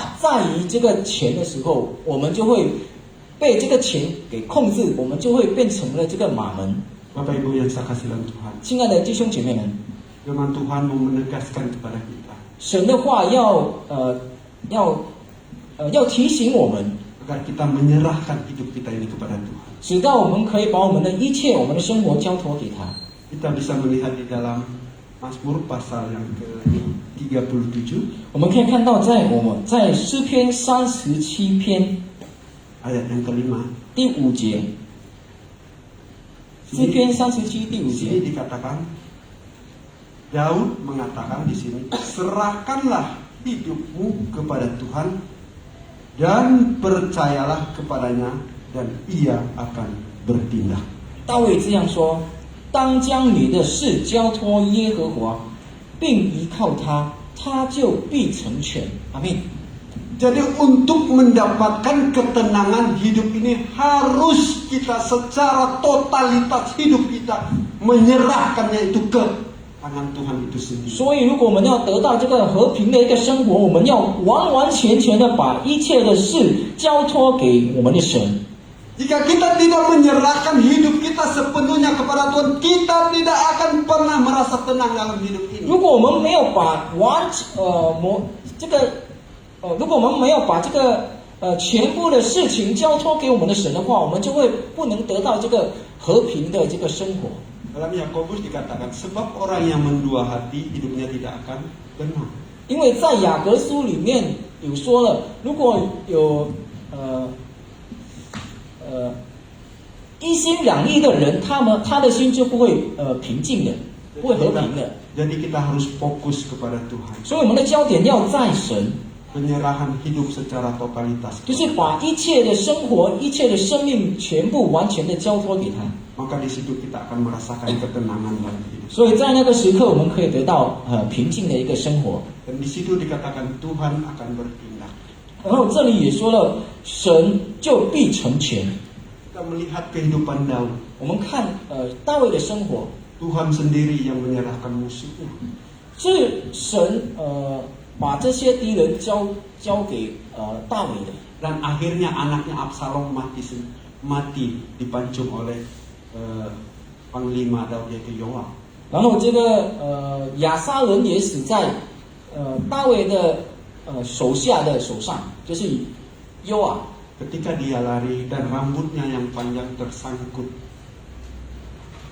于这个钱的时候，我们就会被这个钱给控制，我们就会变成了这个马门。 Bapak Ibu yang saya kasih dalam Tuhan, 亲爱的弟兄姐妹们， firman Tuhan mau menegaskan kepada kita 神的话要提醒我们， agar kita menyerahkan hidup kita ini kepada Tuhan. 直到我们可以把我们的一切、我们的生活交托给他。 Kita bisa melihat di dalam Mazmur pasal yang ke-37 我们可以看到在诗篇37篇 ayat yang kelima. 第5节，诗篇37第5 Di 节， sini dikatakan, Daud mengatakan di sini, serahkanlah hidupmu kepada Tuhan dan percayalah kepadanya dan ia akan bertindak. 大卫这样说：当将你的事交托耶和华，并依靠他，他就必成全。阿们。 Jadi untuk mendapatkan ketenangan hidup ini harus kita secara totalitas hidup kita menyerahkannya itu ke tangan Tuhan itu sendiri. 所以，如果我们要得到这个和平的一个生活，我们要完完全全的把一切的事交托给我们的神。 Jika kita tidak menyerahkan hidup kita sepenuhnya kepada Tuhan, kita tidak akan pernah merasa tenang dalam hidup ini. 如果我们没有把如果我们没有把这个全部的事情交托给我们的神的话，我们就会不能得到这个和平的这个生活。 Dalam Yakobus dikatakan, sebab orang yang mendua hati hidupnya tidak akan tenang. 因为在雅各书里面有说了，如果有一心两意的人，他的心就不会平静的，不会和平的。 Jadi kita harus fokus kepada Tuhan. 所以我们的焦点要在神， Penyerahan hidup secara totalitas. 就是把一切的生活、一切的生命全部完全的交托给他。 Maka di situ kita akan merasakan ketenangan dalam hidup. 所以在那个时刻，我们可以得到平静的一个生活。 Dan di situ dikatakan Tuhan akan bertindak. 然后这里也说了，神就必成全。 Kita melihat kehidupan Daud. 我们看大卫的生活， Tuhan sendiri yang menyerahkan musuhnya. 是神把这些敌人交给大卫的。 Dan akhirnya anaknya Absalom mati dipancung oleh panglima Daud yaitu Yoab. 然后这个亚撒伦也死在大卫的手下的手上，就是优啊。 Ketika dia lari dan rambutnya yang panjang tersangkut.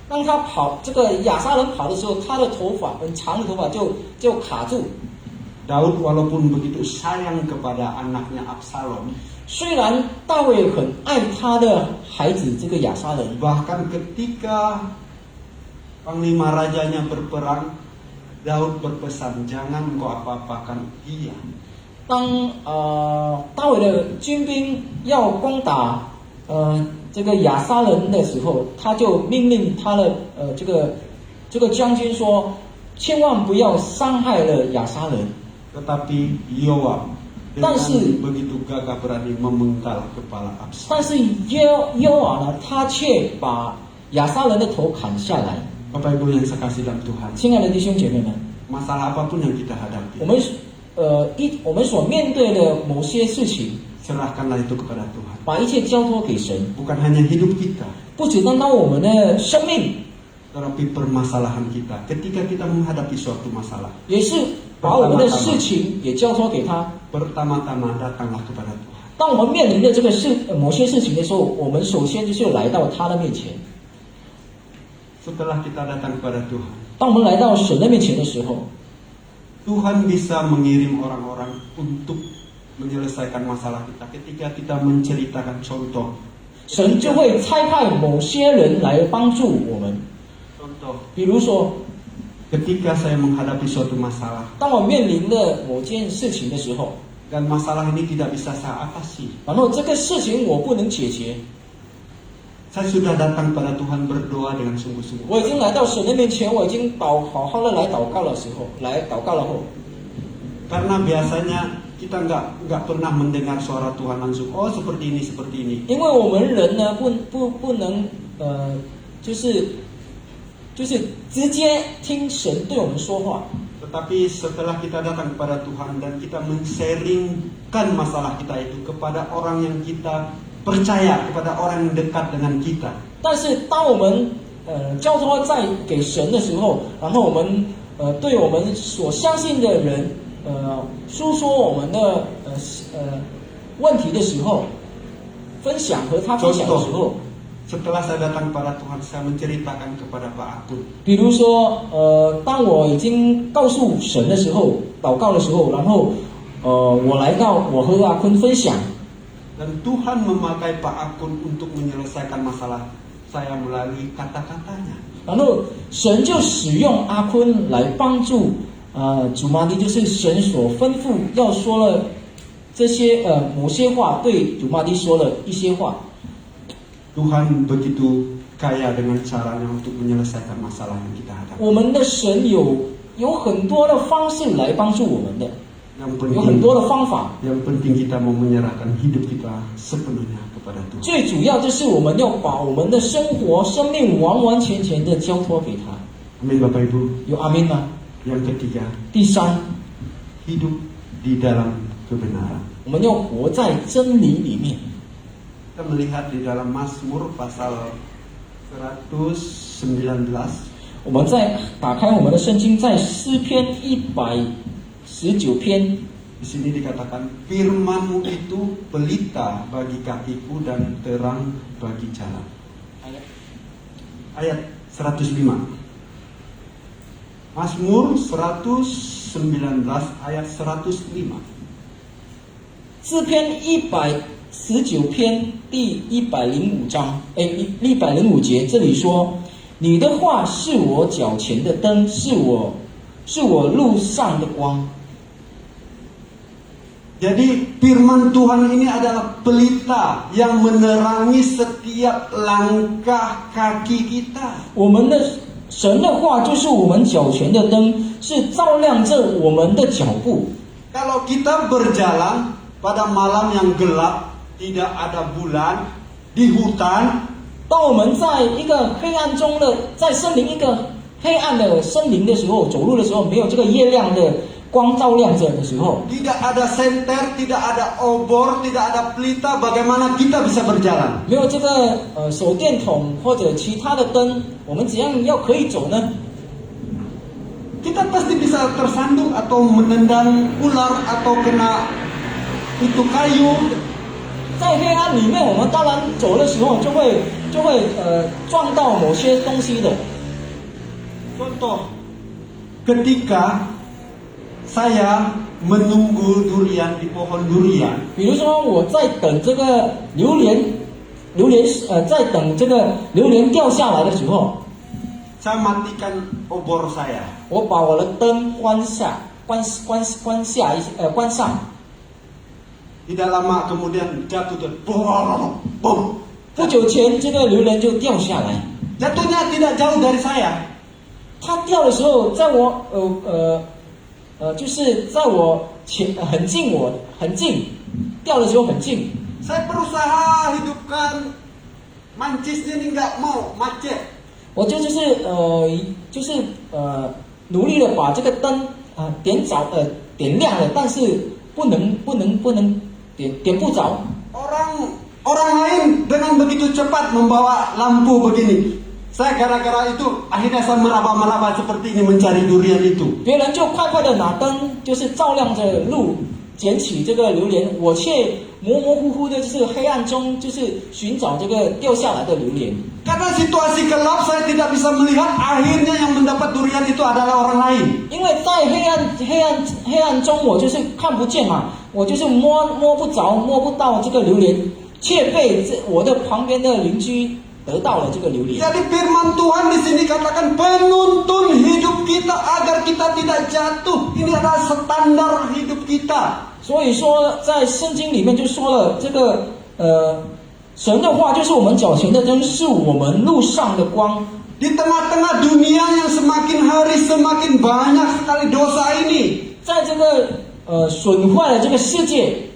当他这个亚撒伦跑的时候，他的头发很长的头发就卡住。 Daud walaupun begitu sayang kepada anaknya Absalom, 虽然大卫很爱他的孩子这个亚撒伦， bahkan ketika panglima rajanya berperang, Daud berpesan jangan engkau apa-apakan dia. 当大卫的军兵要攻打这个亚撒伦的时候，他就命令他的这个将军说，千万不要伤害了亚撒伦。 Tetapi Yoab dengan 但是 begitu gagah berani memenggal kepala Absalom. 但是约瓦呢，他却把亚撒伦的头砍下来。 Bapak Ibu yang saya kasih dalam Tuhan, 亲爱的弟兄姐妹们， masalah apapun yang kita hadapi, 我们所面对的某些事情， serahkanlah itu kepada Tuhan. 把一切交托给神， Bukan hanya hidup kita, 不只单单我们的生命， tetapi permasalahan kita. Ketika kita menghadapi suatu masalah, 也是把我们的事情也交托给他。 pertama-tama datanglah kepada Tuhan. 当我们面临着这个某些事情的时候，我们首先就是来到他的面前。 Setelah kita datang kepada Tuhan, 当我们来到神的面前的时候， Tuhan bisa mengirim orang-orang untuk menyelesaikan masalah kita. Ketika kita menceritakan contoh, 神就会差派某些人来帮助我们。 contoh, 比如说， ketika saya menghadapi suatu masalah 当我面临了某件事情的时候， dan masalah ini tidak bisa saya atasi, 然后这个事情我不能解决， saya sudah datang pada Tuhan berdoa dengan sungguh-sungguh. 我已经来到神的面前，我已经好好的来祷告的时候，来祷告了后， Karena biasanya kita nggak pernah mendengar suara Tuhan langsung. Oh seperti ini, seperti ini. 因为我们人呢不能就是直接听神对我们说话。 Tetapi setelah kita datang kepada Tuhan dan kita men-sharingkan masalah kita itu kepada orang yang kita percaya, kepada orang yang dekat dengan kita, 但是当我们交托在给神的时候，然后我们对我们所相信的人诉说我们的问题的时候，分享和他分享的时候， setelah saya datang kepada Tuhan, saya menceritakan kepada Pak Akun. 比如说当我已经告诉神的时候，祷告的时候，然后我来到我和阿坤分享。 Dan Tuhan memakai Pak Akun untuk menyelesaikan masalah saya melalui kata-katanya. 然后神就使用阿坤来帮助主玛丽，就是神所吩咐要说了这些某些话，对主玛丽说了一些话。 Tuhan begitu kaya dengan caranya untuk menyelesaikan masalah yang kita hadapi. 我们的神有很多的方式来帮助我们的， Yang 有很 penting, 多的方法。 yang penting kita mau menyerahkan hidup kita sepenuhnya kepada Tuhan. 最主要就是我们要把我们的生活、生命完完全全的交托给他。 Amin Bapak Ibu. 有阿明吗？ Yang ketiga, 第三， hidup di dalam kebenaran. 我们要活在真理里面。 Kita melihat di dalam Mazmur pasal 119. 我们再打开我们的圣经，在诗篇119篇， Di sini dikatakan, firman-Mu itu pelita bagi kakiku dan terang bagi jalan. Ayat 105. Mazmur 119 ayat 105. 诗篇119篇第105章，105节，这里说：“你的话是我脚前的灯，是我路上的光。” Jadi firman Tuhan ini adalah pelita yang menerangi setiap langkah kaki kita. 我们的神的话就是我们脚前的灯，是照亮着我们的脚步。 Kalau kita berjalan pada malam yang gelap, tidak ada bulan, di hutan, 当我们在一个黑暗中的，在森林一个黑暗的森林的时候，走路的时候没有这个月亮的光照亮着的时候， tidak ada senter, tidak ada obor, tidak ada pelita, bagaimana kita bisa berjalan? 没有这个手电筒或者其他的灯，我们怎样要可以走呢？ Kita pasti bisa tersandung atau menendang ular atau kena itu kayu. 在黑暗里面，我们当然走的时候就会撞到某些东西的。 Contoh, ketika saya menunggu durian di pohon durian, 比如说我在等这个榴莲在等这个榴莲掉下来的时候， saya matikan obor saya. 我把我的灯关上。 Tidak lama kemudian jatuh tuh, boom, boom. 不久前，这个榴莲就掉下来。 Jatuhnya tidak jauh dari saya. 它掉的时候，在我就是在我前很近，掉的时候很近。 Saya berusaha hidupkan mancisnya ini nggak mau macet. 我努力的把这个灯点亮了，但是不能点不着。 Orang lain dengan begitu cepat membawa lampu begini. Saya gara-gara itu akhirnya saya meraba-meraba seperti ini mencari durian itu. 别人就快快的拿灯，就是照亮着路，捡起这个榴莲，我却模模糊糊的，就是黑暗中，就是寻找这个掉下来的榴莲。 Karena situasi gelap saya tidak bisa melihat, akhirnya yang mendapat durian itu adalah orang lain. 因为在黑暗中，我就是看不见嘛，我就是摸不着、摸不到这个榴莲，却被我的旁边的邻居得到了这个榴莲。 Jadi firman Tuhan di sini katakan penuntun hidup kita agar kita tidak jatuh. Ini adalah standar hidup kita. 所以说，在圣经里面就说了，这个神的话就是我们脚前的灯，是我们路上的光。 Di tengah-tengah dunia yang semakin hari semakin banyak sekali dosa ini. 在这个损坏了这个世界，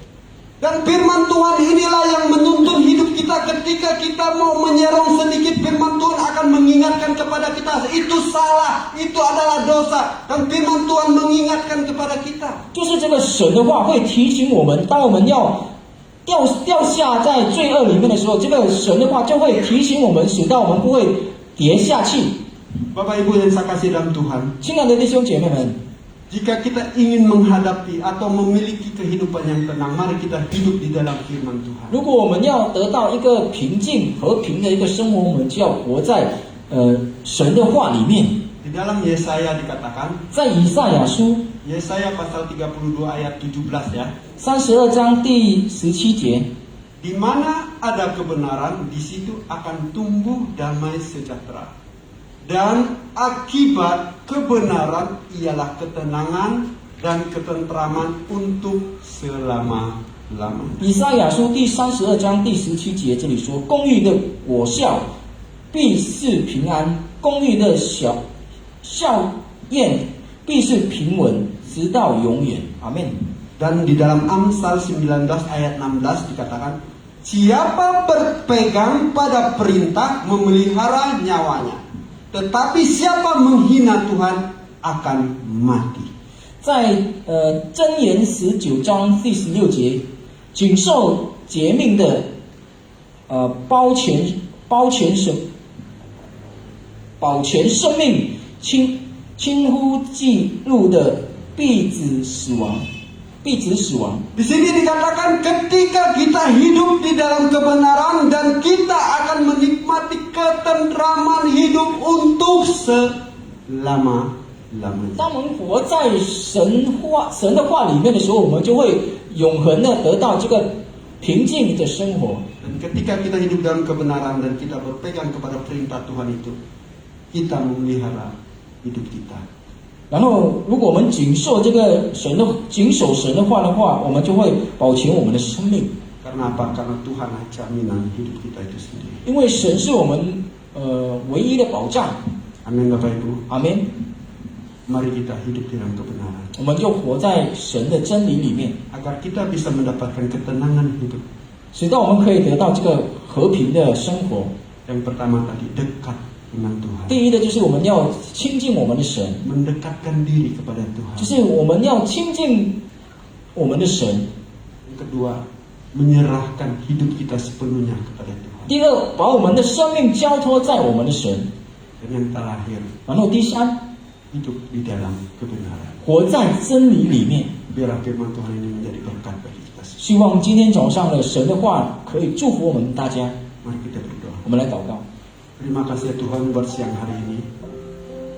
Dan firman Tuhan inilah yang menuntun hidup kita ketika kita mau menyerong sedikit firman Tuhan akan mengingatkan kepada kita itu salah, itu adalah dosa. Dan firman Tuhan mengingatkan kepada kita. 就是这个神的话会提醒我们，当我们要掉下在罪恶里面的时候，这个神的话就会提醒我们，使到我们不会跌下去。 Bapak Ibu yang saya kasih dalam Tuhan, 亲爱的弟兄姐妹们， jika kita ingin menghadapi atau memiliki kehidupan yang tenang, mari kita hidup di dalam firman Tuhan. 如果我们要得到一个平静和平的一个生活，我们就要活在神的话里面。 Di dalam Yesaya dikatakan, 在以赛亚书 Yesaya pasal 32 ayat 17 ya. 32章第17节， Di mana ada kebenaran, di situ akan tumbuh damai sejahtera. Dan akibat kebenaran ialah ketenangan dan ketentraman untuk selama-lamanya. 以赛亚书第32章第17节这里说：“公义的果效必是平安，公义的笑靥必是平稳，直到永远。”阿门。 Dan di dalam Amsal 19 ayat 16 dikatakan, siapa berpegang pada perintah memelihara nyawanya, tetapi siapa menghina Tuhan akan mati. 在箴言19章第16节，谨守诫命的保全生命，轻忽记录的必子死亡。 Di sini dikatakan ketika kita hidup di dalam kebenaran dan kita akan menikmati ketentraman hidup untuk selama-lamanya. 当我们活在神的话里面的时候，我们就会永恒的得到这个平静的生活。 Dan ketika kita hidup dalam kebenaran dan kita berpegang kepada perintah Tuhan itu, kita memelihara hidup kita. 然后，如果我们谨守神的话的话，我们就会保全我们的生命。 Karena apa? Karena Tuhan adalah jaminan hidup kita itu sendiri. 因为神是我们唯一的保障。 Amin Bapak Ibu. 阿门。 Mari kita hidup dalam kebenaran. 我们就活在神的真理里面， Agar kita bisa mendapatkan ketenangan hidup. 使到我们可以得到这个和平的生活。 Yang pertama tadi, dekat dengan Tuhan. 第一的就是我们要亲近我们的神， Mendekatkan diri kepada 就 Tuhan. 是我们要亲近我们的神。 Yang kedua, menyerahkan hidup kita sepenuhnya kepada Tuhan. 第二，把我们的生命交托在我们的神。 Dan yang terakhir, 然后第三， hidup di dalam kebenaran. 活在真理里面。 Biarlah firman Tuhan ini menjadi berkat bagi kita semua. 希望今天早上的神的话可以祝福我们大家。 Mari kita berdoa. 我们来祷告。 Terima kasih ya Tuhan buat siang hari ini.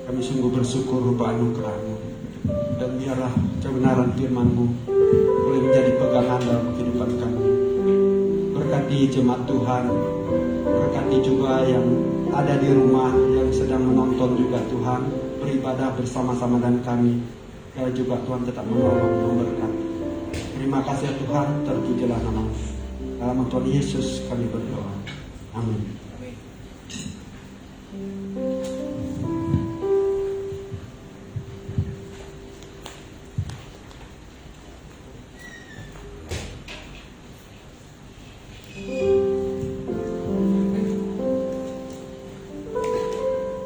Kami sungguh bersyukur rupa anugerah-Mu. Dan biarlah kebenaran firman-Mu boleh menjadi pegangan dalam kehidupan kami. Berkati jemaat Tuhan. Berkati juga yang ada di rumah, yang sedang menonton juga Tuhan. Beribadah bersama-sama dan kami. Biar juga Tuhan tetap menolong, memberkati. Terima kasih ya Tuhan, terpujilah nama-Mu. Dalam Tuhan Yesus kami berdoa. Amin.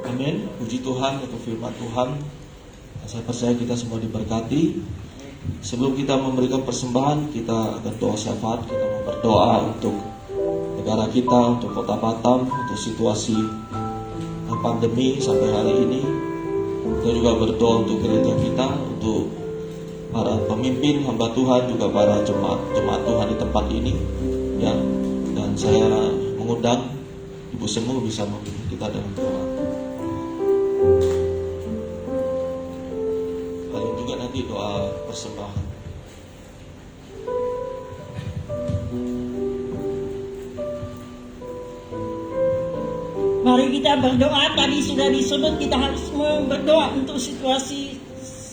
Amin. Puji Tuhan untuk firman Tuhan. Saya percaya kita semua diberkati. Sebelum kita memberikan persembahan, kita akan doa syafaat. Kita mau berdoa untuk negara kita, untuk kota Batam, untuk situasi pandemi sampai hari ini. Kita juga berdoa untuk gereja kita, untuk para pemimpin, hamba Tuhan, juga para jemaat Tuhan di tempat ini. Ya, dan saya mengundang Ibu Semu bisa memimpin kita dengan doa. Kalian juga nanti doa persembahan. Mari kita berdoa. Tadi sudah disebut kita harus berdoa untuk situasi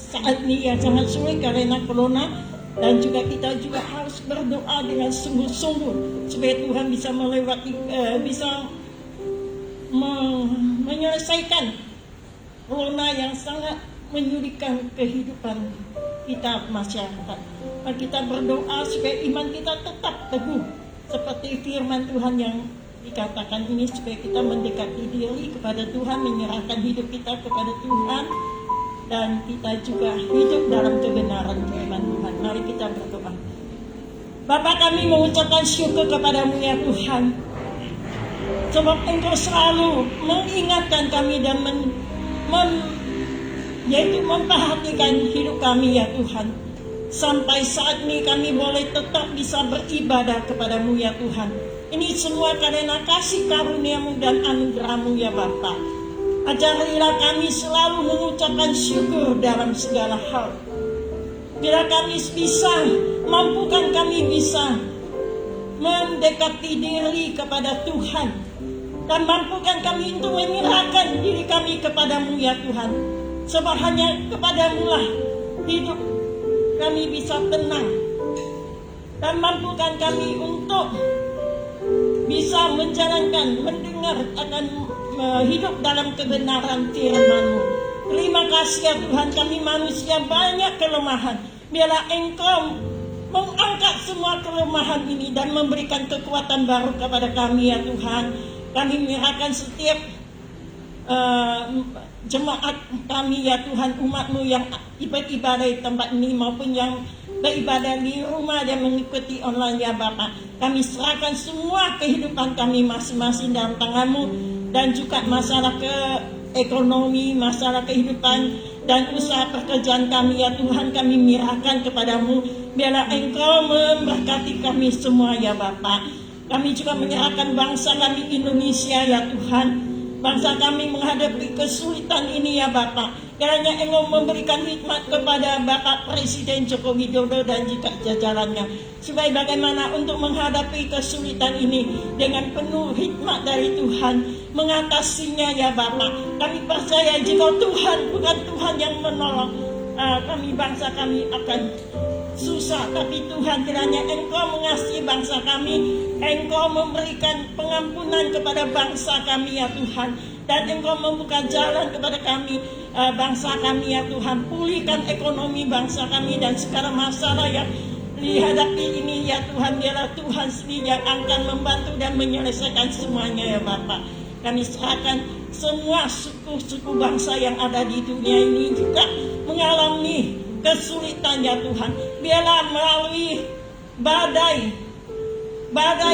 saat ini yang sangat sulit karena corona, dan juga kita juga harus berdoa dengan sungguh-sungguh supaya Tuhan bisa melewati, bisa menyelesaikan corona yang sangat menyulitkan kehidupan kita masyarakat. Mari kita berdoa supaya iman kita tetap teguh seperti firman Tuhan yang dikatakan ini, supaya kita mendekati diri kepada Tuhan, menyerahkan hidup kita kepada Tuhan, dan kita juga hidup dalam kebenaran firman Tuhan. Mari kita berdoa. Bapa, kami mengucapkan syukur kepadamu ya Tuhan, sebab Engkau selalu mengingatkan kami dan yaitu memperhatikan hidup kami ya Tuhan. Sampai saat ini kami boleh tetap bisa beribadah kepadamu ya Tuhan. Ini semua karena kasih karunia-Mu dan anugerah-Mu ya Bapa. Ajarilah kami selalu mengucapkan syukur dalam segala hal. Bila kami bisa, mampukan kami bisa mendekati diri kepada Tuhan, dan mampukan kami untuk menyerahkan diri kami kepadamu ya Tuhan. Sebab hanya kepadamu lah hidup kami bisa tenang, dan mampukan kami untuk bisa menjalankan, mendengar akan hidup dalam kebenaran firman-Mu. Terima kasih ya Tuhan, kami manusia banyak kelemahan. Biarlah Engkau mengangkat semua kelemahan ini dan memberikan kekuatan baru kepada kami ya Tuhan. Kami menyerahkan setiap jemaat kami ya Tuhan, umat-Mu yang beribadah di tempat ini maupun yang beribadah di rumah dan mengikuti online ya Bapak. Kami serahkan semua kehidupan kami masing-masing dalam tangan-Mu, dan juga masalah ekonomi, masalah kehidupan dan usaha pekerjaan kami ya Tuhan, kami menyerahkan kepadamu. Biarlah Engkau memberkati kami semua ya Bapak. Kami juga menyerahkan bangsa kami Indonesia ya Tuhan. Bangsa kami menghadapi kesulitan ini ya Bapak. Kiranya Engkau memberikan hikmat kepada Bapak Presiden Joko Widodo dan juga jajarannya, supaya bagaimana untuk menghadapi kesulitan ini dengan penuh hikmat dari Tuhan, mengatasinya ya Bapak. Kami percaya jika Tuhan bukan Tuhan yang menolong, kami bangsa kami akan susah. Tapi Tuhan, kiranya Engkau mengasihi bangsa kami, Engkau memberikan pengampunan kepada bangsa kami ya Tuhan, dan Engkau membuka jalan kepada kami, bangsa kami ya Tuhan. Pulihkan ekonomi bangsa kami dan segala masalah yang dihadapi ini ya Tuhan. Biarlah Tuhan sendiri yang akan membantu dan menyelesaikan semuanya ya Bapak. Kami serahkan semua suku-suku bangsa yang ada di dunia ini juga mengalami kesulitan ya Tuhan. Biarlah melalui badai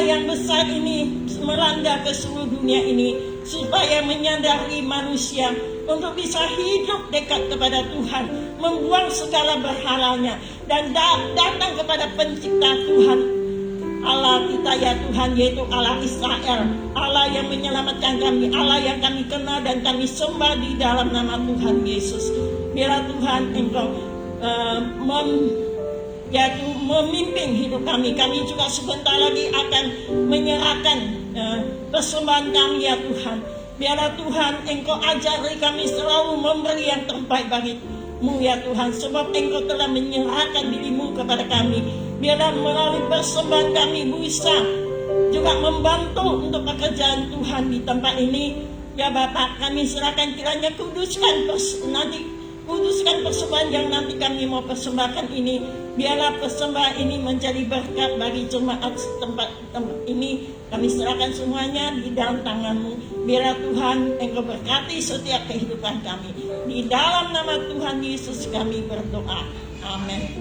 yang besar ini melanda ke seluruh dunia ini, supaya menyadari manusia untuk bisa hidup dekat kepada Tuhan, membuang segala berhalanya, dan datang kepada pencipta Tuhan Allah kita ya Tuhan, yaitu Allah Israel, Allah yang menyelamatkan kami, Allah yang kami kenal dan kami sembah di dalam nama Tuhan Yesus. Biarlah Tuhan Engkau yaitu memimpin hidup kami. Kami juga sebentar lagi akan menyerahkan persembahan kami ya Tuhan. Biarlah Tuhan Engkau ajari kami selalu memberi yang terbaik bagi-Mu ya Tuhan, sebab Engkau telah menyerahkan diri-Mu kepada kami. Biarlah melalui persembahan kami bisa juga membantu untuk pekerjaan Tuhan di tempat ini ya Bapak. Kami serahkan, kiranya kuduskan persembahan yang nanti kami mau persembahkan ini. Biarlah persembahan ini menjadi berkat bagi jemaat tempat ini. Kami serahkan semuanya di dalam tangan-Mu. Biarlah Tuhan Engkau berkati setiap kehidupan kami. Di dalam nama Tuhan Yesus kami berdoa. Amin.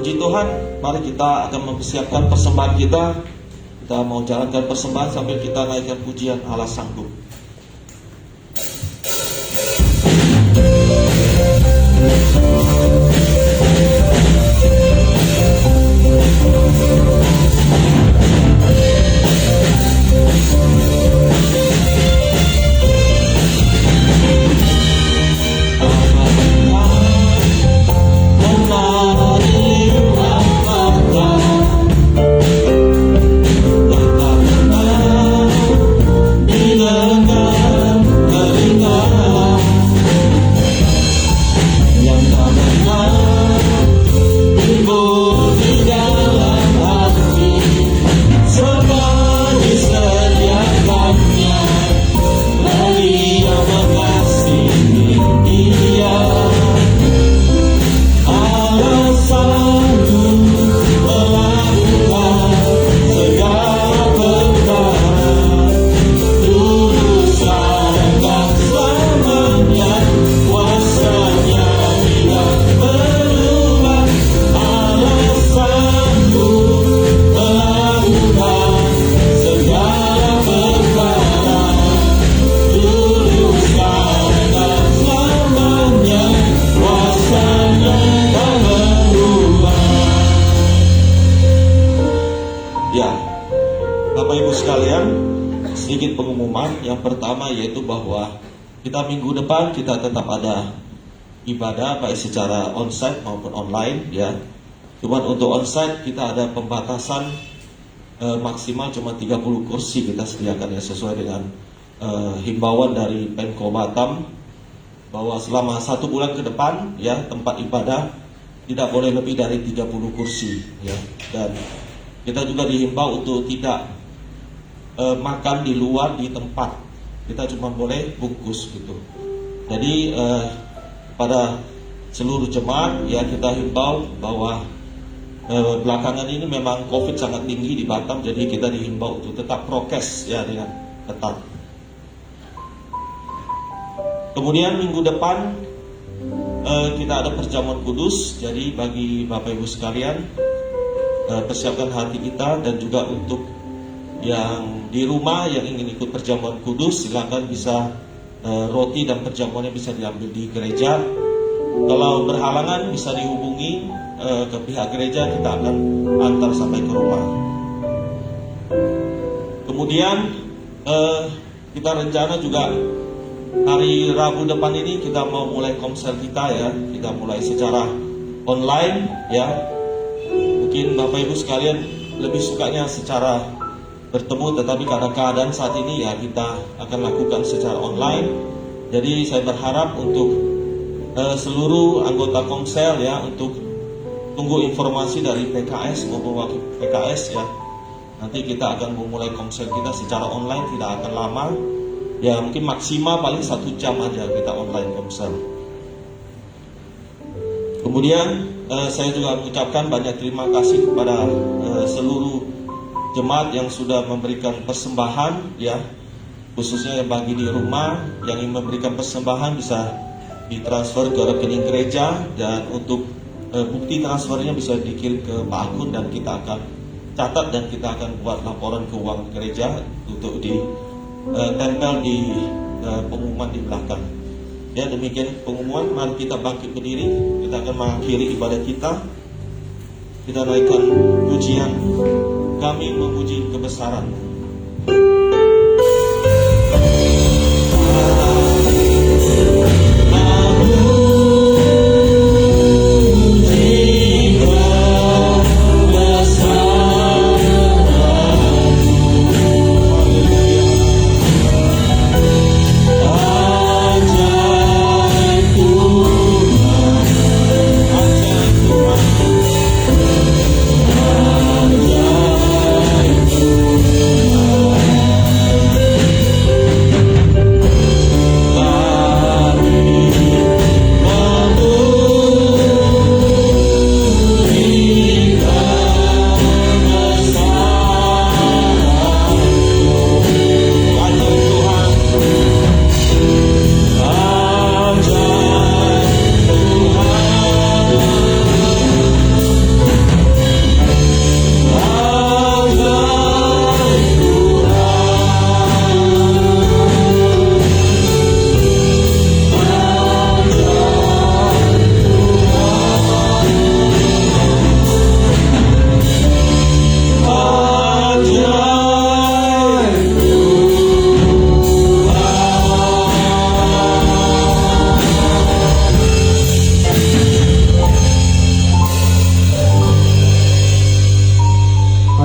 Puji Tuhan, mari kita akan mempersiapkan persembahan kita. Kita mau jalankan persembahan sambil kita naikkan pujian Allah Sanggup. Sedikit pengumuman. Yang pertama yaitu bahwa kita minggu depan kita tetap ada ibadah baik secara onsite maupun online ya. Cuman untuk onsite kita ada pembatasan maksimal cuma 30 kursi kita sediakan ya, sesuai dengan himbauan dari Pemko Batam bahwa selama 1 bulan ke depan ya tempat ibadah tidak boleh lebih dari 30 kursi ya. Dan kita juga dihimbau untuk tidak makan di luar di tempat, kita cuma boleh bungkus gitu. Jadi pada seluruh jemaat ya kita himbau bahwa belakangan ini memang COVID sangat tinggi di Batam, jadi kita dihimbau untuk tetap prokes ya dengan ketat. Kemudian minggu depan kita ada perjamuan kudus, jadi bagi Bapak Ibu sekalian persiapkan hati kita, dan juga untuk yang di rumah yang ingin ikut perjamuan kudus silakan bisa roti dan perjamuannya bisa diambil di gereja. Kalau berhalangan bisa dihubungi ke pihak gereja, kita akan antar sampai ke rumah. Kemudian kita rencana juga hari Rabu depan ini kita mau mulai komsel kita ya. Kita mulai secara online ya. Mungkin Bapak Ibu sekalian lebih sukanya secara bertemu, tetapi karena keadaan saat ini ya kita akan lakukan secara online. Jadi saya berharap untuk seluruh anggota komsel ya untuk tunggu informasi dari PKS maupun wakil PKS ya. Nanti kita akan memulai komsel kita secara online, tidak akan lama ya, mungkin maksimal paling 1 jam aja kita online komsel. Kemudian saya juga mengucapkan banyak terima kasih kepada seluruh jemaat yang sudah memberikan persembahan ya, khususnya yang bagi di rumah yang ingin memberikan persembahan bisa ditransfer ke rekening gereja, dan untuk bukti transfernya bisa dikirim ke Pak Akun dan kita akan catat dan kita akan buat laporan keuangan gereja untuk ditempel di pengumuman di belakang. Ya, demikian pengumuman. Mari kita bangkit berdiri, kita akan mengakhiri ibadah kita. Kita naikkan pujian Kami Memuji Kebesaran-Mu.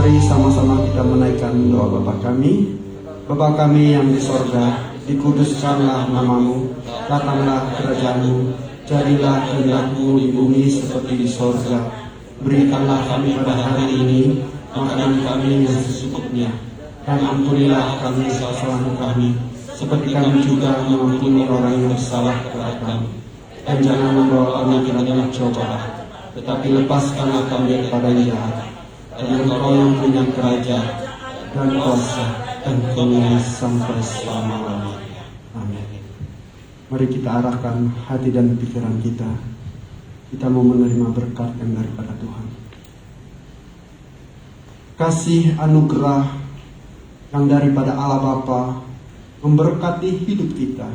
Mari sama-sama kita menaikkan doa Bapa kami. Bapa kami yang di sorga, dikuduskanlah namamu, datanglah kerajaanmu, jadilah kehendak-Mu di bumi seperti di sorga. Berikanlah kami pada hari ini makanan kami yang secukupnya, dan ampunilah kami kesalahan kami, seperti kami juga mengampuni orang yang bersalah kepada kami. Dan jangan membawa kami ke dalam cobaan, tetapi lepaskanlah kami daripada yang jahat. Dan Engkau yang punya kerajaan dan kuasa dan kemuliaan sampai selama-lamanya. Amin. Mari kita arahkan hati dan pikiran kita. Kita mau menerima berkat yang daripada Tuhan. Kasih anugerah yang daripada Allah Bapa memberkati hidup kita.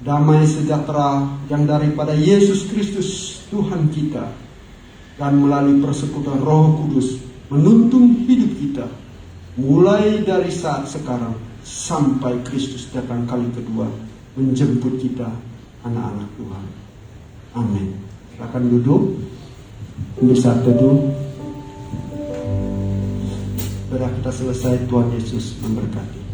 Damai sejahtera yang daripada Yesus Kristus Tuhan kita, dan melalui persekutuan Roh Kudus menuntun hidup kita mulai dari saat sekarang sampai Kristus datang kali kedua menjemput kita, anak-anak Tuhan. Amin. Silakan duduk untuk saat teduh. Sudah kita selesai, Tuhan Yesus memberkati.